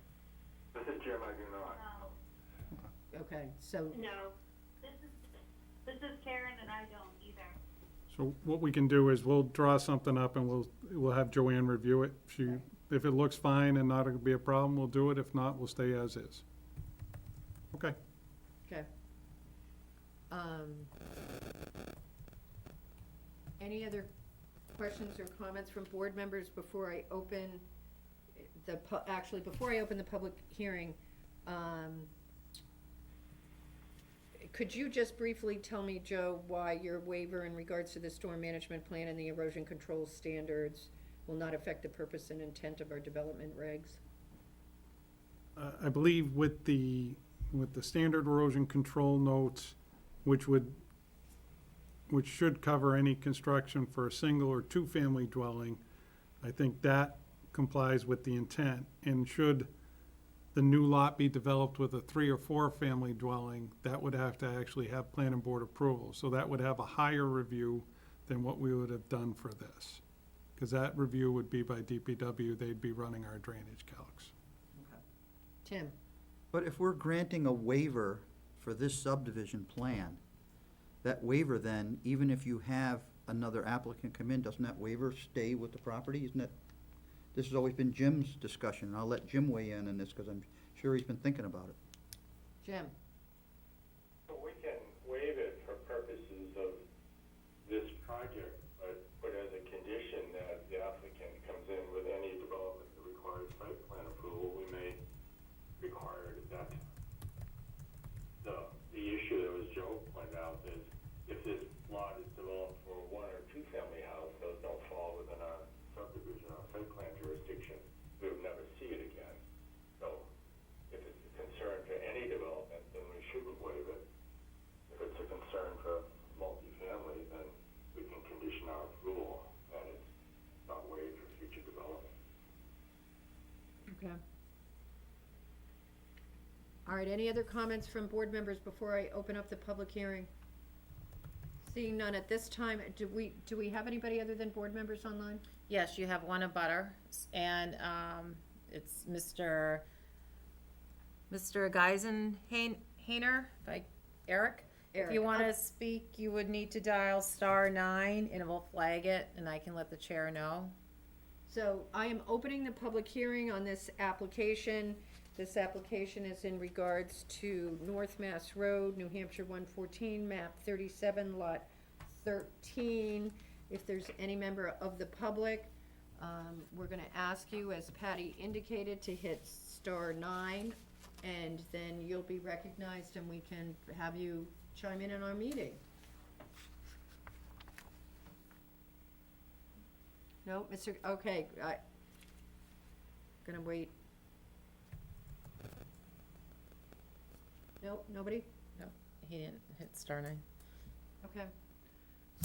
This is Jim, I do not. Okay, so, No, this is Karen and I don't either. So what we can do is we'll draw something up and we'll have Joanne review it. If it looks fine and not gonna be a problem, we'll do it. If not, we'll stay as is. Okay. okay. Any other questions or comments from board members before I open before I open the public hearing? Could you just briefly tell me, Joe, why your waiver in regards to the storm management plan and the erosion control standards will not affect the purpose and intent of our development regs? I believe with the standard erosion control notes, which should cover any construction for a single or two-family dwelling, I think that complies with the intent. And should the new lot be developed with a 3 or 4 family dwelling, that would have to actually have planning board approval. So that would have a higher review than what we would have done for this. Because that review would be by DPW, they'd be running our drainage calcs. Tim? But if we're granting a waiver for this subdivision plan, that waiver then, even if you have another applicant come in, doesn't that waiver stay with the property? Isn't that, this has always been Jim's discussion, and I'll let Jim weigh in on this, because I'm sure he's been thinking about it. Jim? But we can waive it for purposes of this project, but put as a condition that the applicant comes in with any development that requires site plan approval, we may require it at that time. The issue that was Joe pointed out is if this lot is developed for 1 or 2 family house, those don't fall within our subdivision or site plan jurisdiction, we would never see it again. So if it's a concern for any development, then we should waive it. If it's a concern for multifamily, then we can condition our approval that it's not waived for future development. Okay. All right, any other comments from board members before I open up the public hearing? Seeing none at this time, do we have anybody other than board members online? Yes, you have one abutter, and, it's Mr. Geisenhainer, Eric. If you Eric, wanna speak, you would need to dial *9, and it will flag it, and I can let the chair know. So I am opening the public hearing on this application. This application is in regards to North Mass Road, New Hampshire 114, map 37, lot 13. If there's any member of the public, we're gonna ask you, as Patty indicated, to hit *9, and then you'll be recognized and we can have you chime in our meeting. No, okay, gonna wait. Nope, nobody? No, he didn't hit *9. Okay.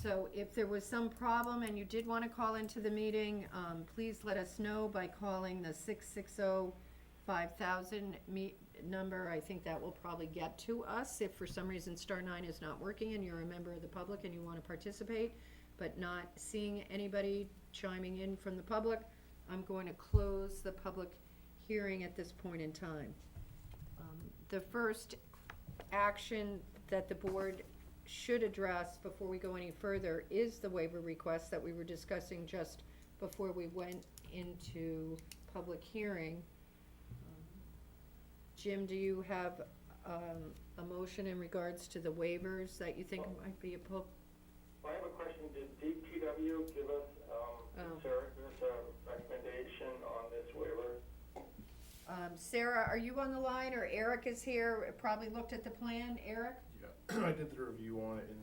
So if there was some problem and you did want to call into the meeting, please let us know by calling the 660-5000 number. I think that will probably get to us if for some reason *9 is not working and you're a member of the public and you want to participate, but not seeing anybody chiming in from the public, I'm going to close the public hearing at this point in time. The first action that the board should address before we go any further is the waiver request that we were discussing just before we went into public hearing. Jim, do you have a motion in regards to the waivers that you think might be I have a question. Did DPW give us, a recommendation on this waiver? Sarah, are you on the line, or Eric is here, probably looked at the plan, Eric? Yeah, I did the review on it, and,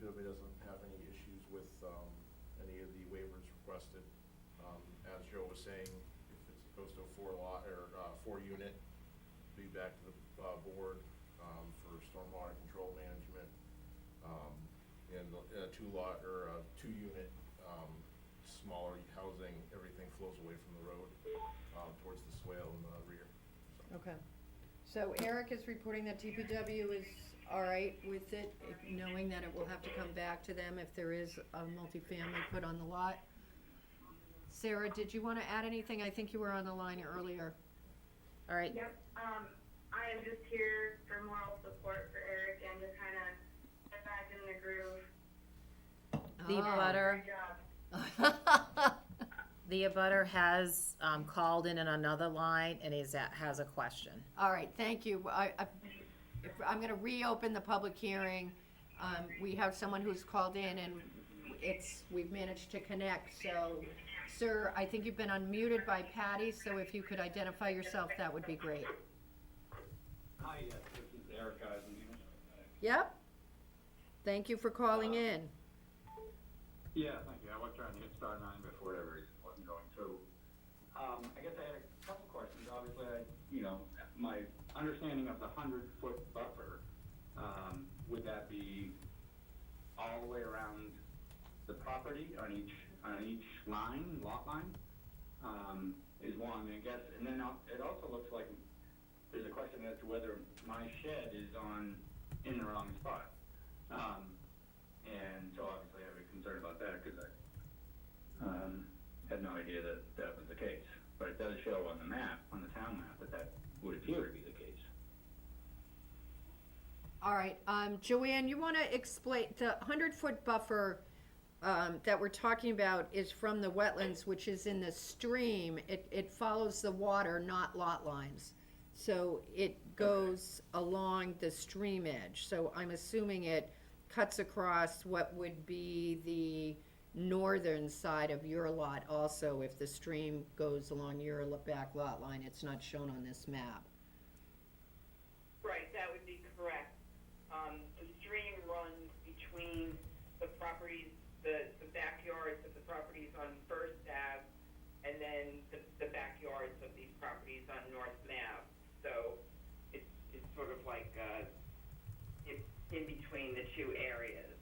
DPW doesn't have any issues with, any of the waivers requested. As Joe was saying, if it goes to a 4-lot, or, 4-unit, be back to the, board, for stormwater control management. And a 2-lot or a 2-unit, smaller housing, everything flows away from the road, towards the swale in the rear. Okay. So Eric is reporting that DPW is all right with it, knowing that it will have to come back to them if there is a multifamily put on the lot. Sarah, did you want to add anything? I think you were on the line earlier. All right, Yep, I am just here for moral support for Eric and to kind of get back in the groove. the Oh. butter, Good job. the abutter has, called in another line and has a question. All right, thank you. I'm gonna reopen the public hearing. We have someone who's called in and we've managed to connect, so, sir, I think you've been unmuted by Patty, so if you could identify yourself, that would be great. Hi, yes, this is Eric Eisenhuth. Yep. Thank you for calling in. Yeah, thank you. I was trying to hit star 9 before whatever reason it wasn't going through. I guess I had a couple questions. Obviously, my understanding of the 100-foot buffer, would that be all the way around the property on each line, lot line? Is one, I guess, and then it also looks like there's a question as to whether my shed is in the wrong spot. And so obviously I have a concern about that because I had no idea that that was the case. But it does show on the map, on the town map, that would appear to be the case. All right, Joanne, you wanna explain, the 100-foot buffer, that we're talking about is from the wetlands, which is in the stream. It follows the water, not lot lines. So it goes along the stream edge. So I'm assuming it cuts across what would be the northern side of your lot also. If the stream goes along your back lot line, it's not shown on this map. Right, that would be correct. The stream runs between the properties, the backyards of the properties on First Ave, and then the backyards of these properties on North Ave. So it's sort of like, it's in between the two areas.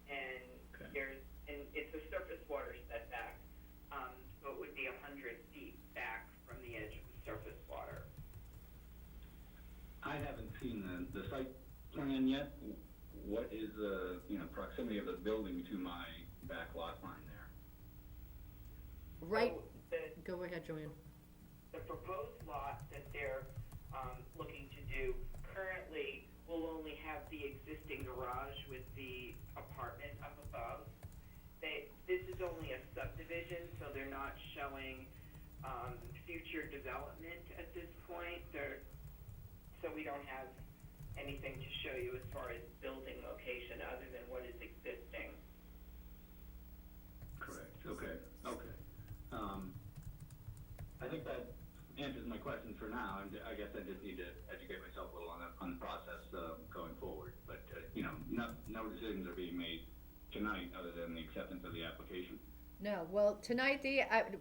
And and it's a surface water setback, so it would be 100 feet back from the edge of the surface water. I haven't seen the site plan yet. What is the, proximity of the building to my back lot line there? Right, So go ahead, Joanne. the proposed lot that they're looking to do currently will only have the existing garage with the apartment up above. This is only a subdivision, so they're not showing future development at this point. So we don't have anything to show you as far as building location other than what is existing. Correct, okay. I think that answers my questions for now, and I guess I just need to educate myself a little on the process going forward. But, no decisions are being made tonight other than the acceptance of the application. No, well, tonight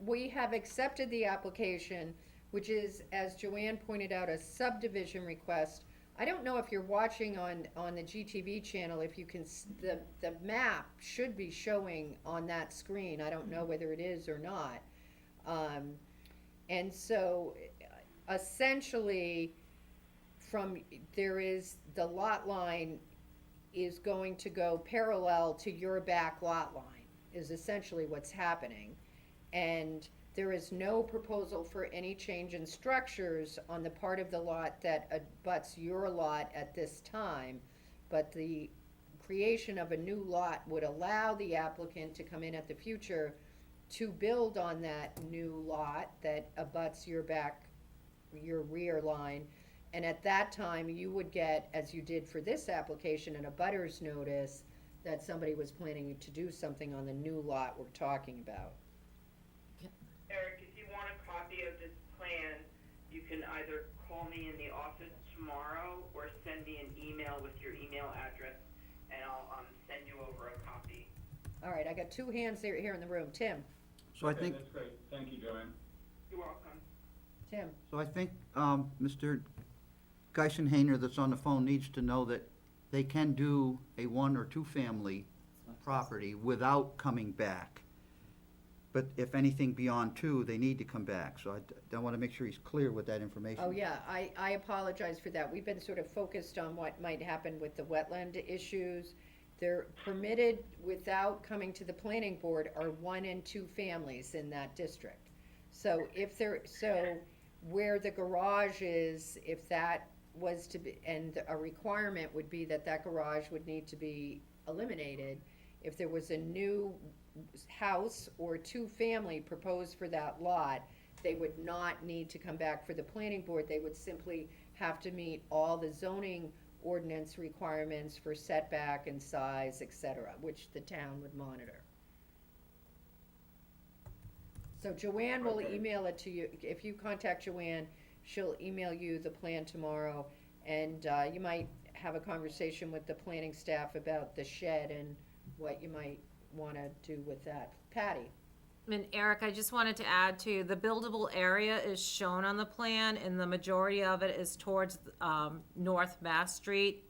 we have accepted the application, which is, as Joanne pointed out, a subdivision request. I don't know if you're watching on the GTV channel, if you can, the map should be showing on that screen. I don't know whether it is or not. And so essentially the lot line is going to go parallel to your back lot line, is essentially what's happening. And there is no proposal for any change in structures on the part of the lot that abuts your lot at this time, but the creation of a new lot would allow the applicant to come in at the future to build on that new lot that abuts your rear line. And at that time, you would get, as you did for this application, an abutters notice that somebody was planning to do something on the new lot we're talking about. Eric, if you want a copy of this plan, you can either call me in the office tomorrow or send me an email with your email address, and I'll, send you over a copy. All right, I got two hands here in the room. Tim, So I Okay, think, that's great. Thank you, Joanne. You're welcome. Tim, Mr. Geisenhainer that's on the phone needs to know that they can do a one or two family property without coming back. But if anything beyond two, they need to come back. So I want to make sure he's clear with that information. oh yeah, I apologize for that. We've been sort of focused on what might happen with the wetland issues. They're permitted without coming to the planning board are one and two families in that district. So where the garage is, if that was to be, and a requirement would be that that garage would need to be eliminated, if there was a new house or two-family proposed for that lot, they would not need to come back for the planning board. They would simply have to meet all the zoning ordinance requirements for setback and size, et cetera, which the town would monitor. So Joanne will email it to you. If you contact Joanne, she'll email you the plan tomorrow, and you might have a conversation with the planning staff about the shed and what you might want to do with that. Patty? And Eric, I just wanted to add to, the buildable area is shown on the plan, and the majority of it is towards, North Mass Street.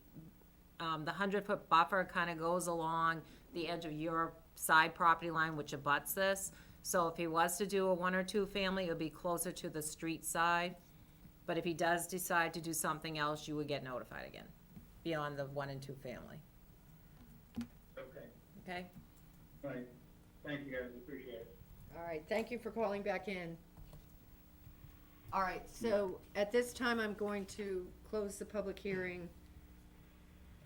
The 100-foot buffer kind of goes along the edge of your side property line, which abuts this. So if he was to do a one or two family, it would be closer to the street side. But if he does decide to do something else, you would get notified again, beyond the one and two family, Okay. okay? All right. Thank you, guys. Appreciate it. All right, thank you for calling back in. All right, so at this time, I'm going to close the public hearing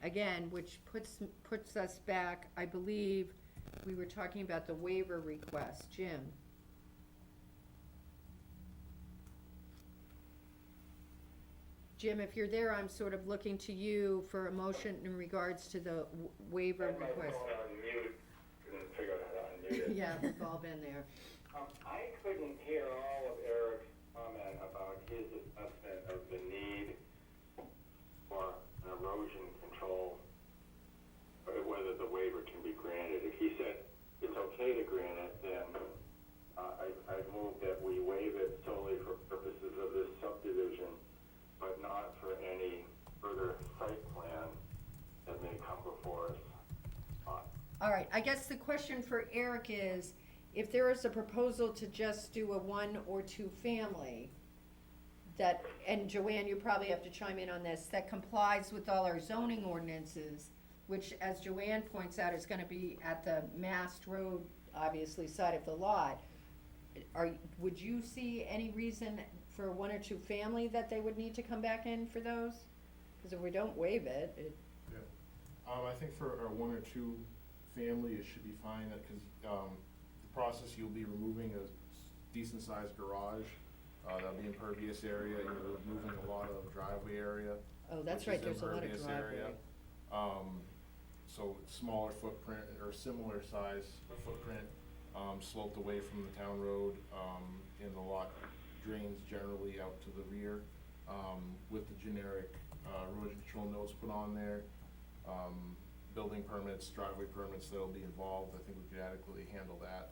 again, which puts us back, I believe, we were talking about the waiver request. Jim? Jim, if you're there, I'm sort of looking to you for a motion in regards to the waiver Had my request. phone on mute, couldn't figure out how to unmute it. Yeah, we've all been there. I couldn't hear all of Eric's comment about his assessment of the need for an erosion control, or whether the waiver can be granted. If he said it's okay to grant it, then I move that we waive it solely for purposes of this subdivision, but not for any further site plan that may come before us. All right, I guess the question for Eric is, if there is a proposal to just do a one or two family, that, and Joanne, you probably have to chime in on this, that complies with all our zoning ordinances, which, as Joanne points out, is gonna be at the Mast Road, obviously, side of the lot. Would you see any reason for a one or two family that they would need to come back in for those? Because if we don't waive it, I think for a one or two family, it should be fine, because, the process, you'll be removing a decent sized garage, that'll be impervious area, you're removing a lot of driveway area. oh, that's which right, is there's a lot of impervious driveway. area. So smaller footprint, or similar size footprint, sloped away from the town road, and the lot drains generally out to the rear, with the generic, erosion control notes put on there. Building permits, driveway permits that'll be involved, I think we could adequately handle that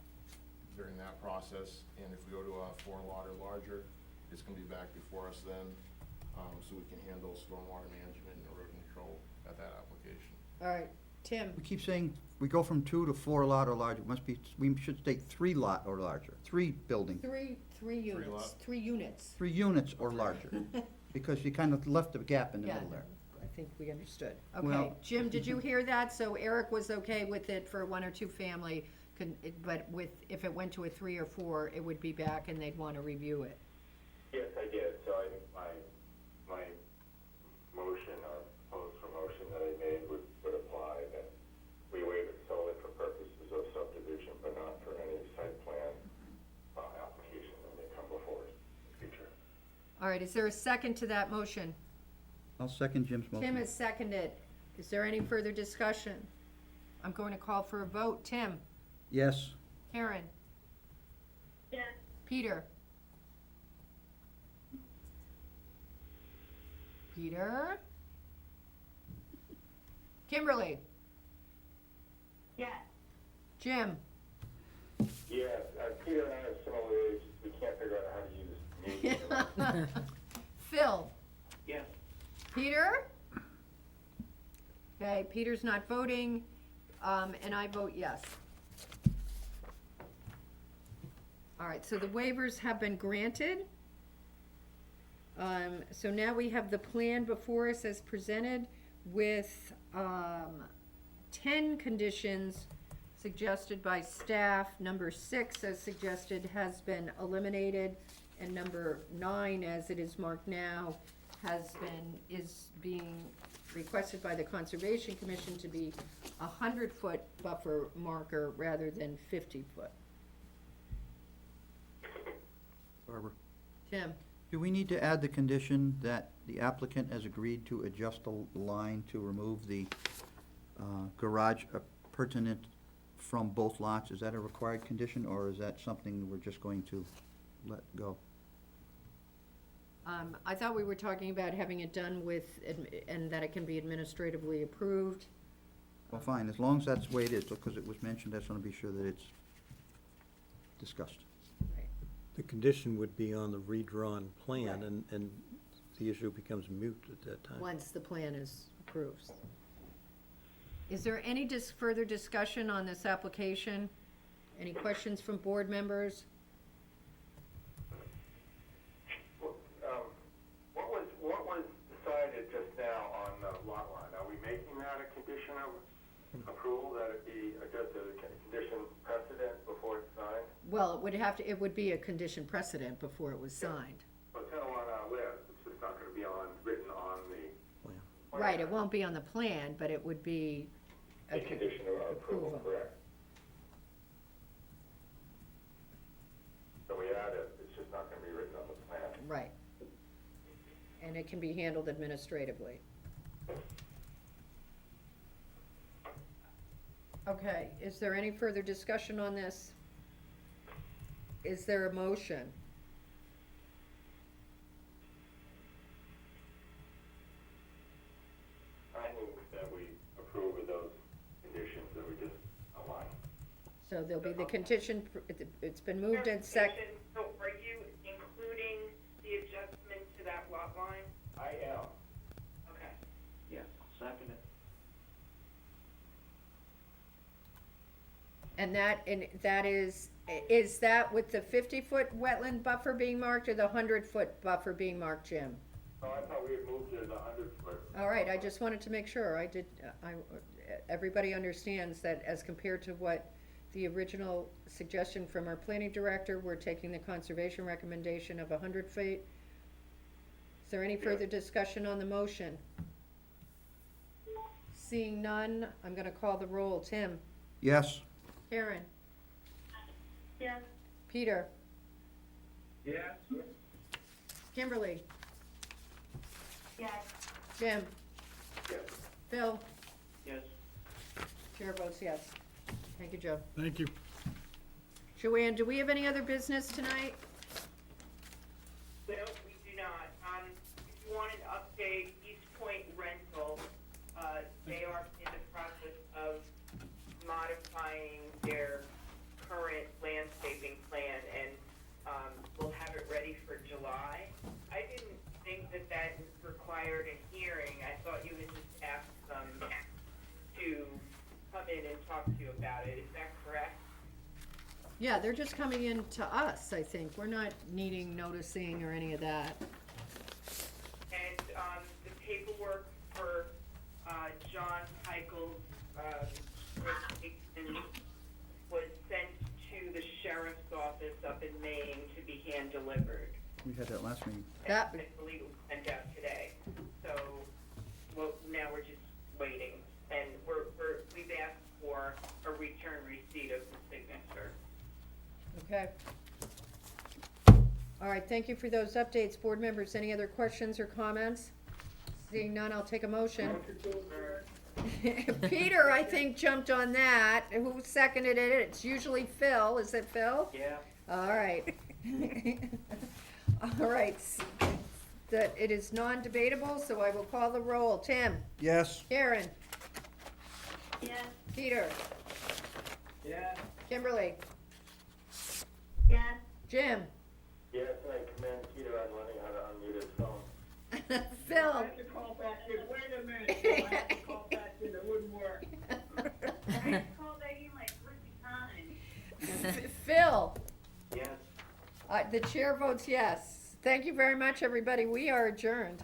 during that process. And if we go to a 4-lot or larger, it's gonna be back before us then, so we can handle stormwater management and erosion control at that application. All right, Tim? We keep saying, we go from 2 to 4 lot or larger, we should state 3 lot or larger, 3 building, Three units, lot. 3 units. 3 units or larger, because you kind of left a gap in the Yeah, middle there. I think we understood. Okay, Well- Jim, did you hear that? So Eric was okay with it for one or two family, but if it went to a 3 or 4, it would be back and they'd want to review it. Yes, I did, so I think my motion or proposed for motion that I made would apply, that we waive it solely for purposes of subdivision, but not for any site plan application that may come before us in the future. All right, is there a second to that motion? I'll second Jim's motion. Tim has seconded. Is there any further discussion? I'm going to call for a vote. Tim? Yes. Karen? Yes. Peter? Peter? Kimberly? Yes. Jim? Yes, Peter and I have similar ages, we can't figure out how to use mute. Phil? Yes. Peter? Okay, Peter's not voting, and I vote yes. All right, so the waivers have been granted. So now we have the plan before us as presented with, 10 conditions suggested by staff. Number 6, as suggested, has been eliminated, and number 9, as it is marked now, is being requested by the Conservation Commission to be a 100-foot buffer marker rather than 50-foot. Barbara? Tim? Do we need to add the condition that the applicant has agreed to adjust the line to remove the garage pertinent from both lots? Is that a required condition, or is that something we're just going to let go? I thought we were talking about having it done with, and that it can be administratively approved. Well, fine, as long as that's the way it is, because it was mentioned, I just want to be sure that it's discussed. The condition would be on the redrawn plan, Right. and the issue becomes moot at that time. Once the plan is approved. Is there any further discussion on this application? Any questions from board members? What was decided just now on the lot line? Are we making that a condition of approval, that it be just a condition precedent before it's signed? Well, it would be a condition precedent before it was signed. So it's kind of on our list, it's just not gonna be written on the. Plan. Right, it won't be on the plan, but it would be A condition of approval, correct? So we add it, it's just not gonna be written on the plan. Right. And it can be handled administratively. Okay, is there any further discussion on this? Is there a motion? I move that we approve of those conditions that we just outlined. So there'll be the condition, it's been moved and Clarification, so are you including the adjustment to that lot line? I am. Okay. Yes, second it. and that is that with the 50-foot wetland buffer being marked or the 100-foot buffer being marked, Jim? Oh, I thought we had moved it as 100 foot. All right, I just wanted to make sure, everybody understands that as compared to what the original suggestion from our planning director, we're taking the conservation recommendation of 100 feet. Is there any further discussion on the motion? Seeing none, I'm gonna call the roll. Tim? Yes? Karen? Yes. Peter? Yes. Kimberly? Yes. Jim? Yes. Phil? Yes. Chair votes yes. Thank you, Joe. Thank you. Joanne, do we have any other business tonight? No, we do not. If you want an update, East Point Rental, they are in the process of modifying their current landscaping plan, and, we'll have it ready for July. I didn't think that required a hearing. I thought you would just ask them to come in and talk to you about it. Is that correct? Yeah, they're just coming in to us, I think. We're not needing noticing or any of that. And, the paperwork for, John Heichel's, requisition was sent to the sheriff's office up in Maine to be hand-delivered. We had that last meeting. That- And I believe it was sent out today. So, well, now we're just waiting. And we've asked for a return receipt of the signature. Okay. All right, thank you for those updates. Board members, any other questions or comments? Seeing none, I'll take a motion. Peter, I think, jumped on that. Who seconded it? It's usually Phil. Is it Phil? Yeah. All right. All right. that it is non-debatable, so I will call the roll. Tim? Yes. Karen? Yes. Peter? Yeah. Kimberly? Yes. Jim? Yes, and I commend Peter on learning how to unmute his phone. Phil? I have to call back in, wait a minute, Joe, I have to call back in, it wouldn't work. I called back in like 50 times. Phil? Yes. The chair votes yes. Thank you very much, everybody. We are adjourned.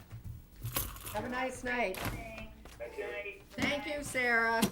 Have a nice night. Thanks. Thank you. Thank you, Sarah.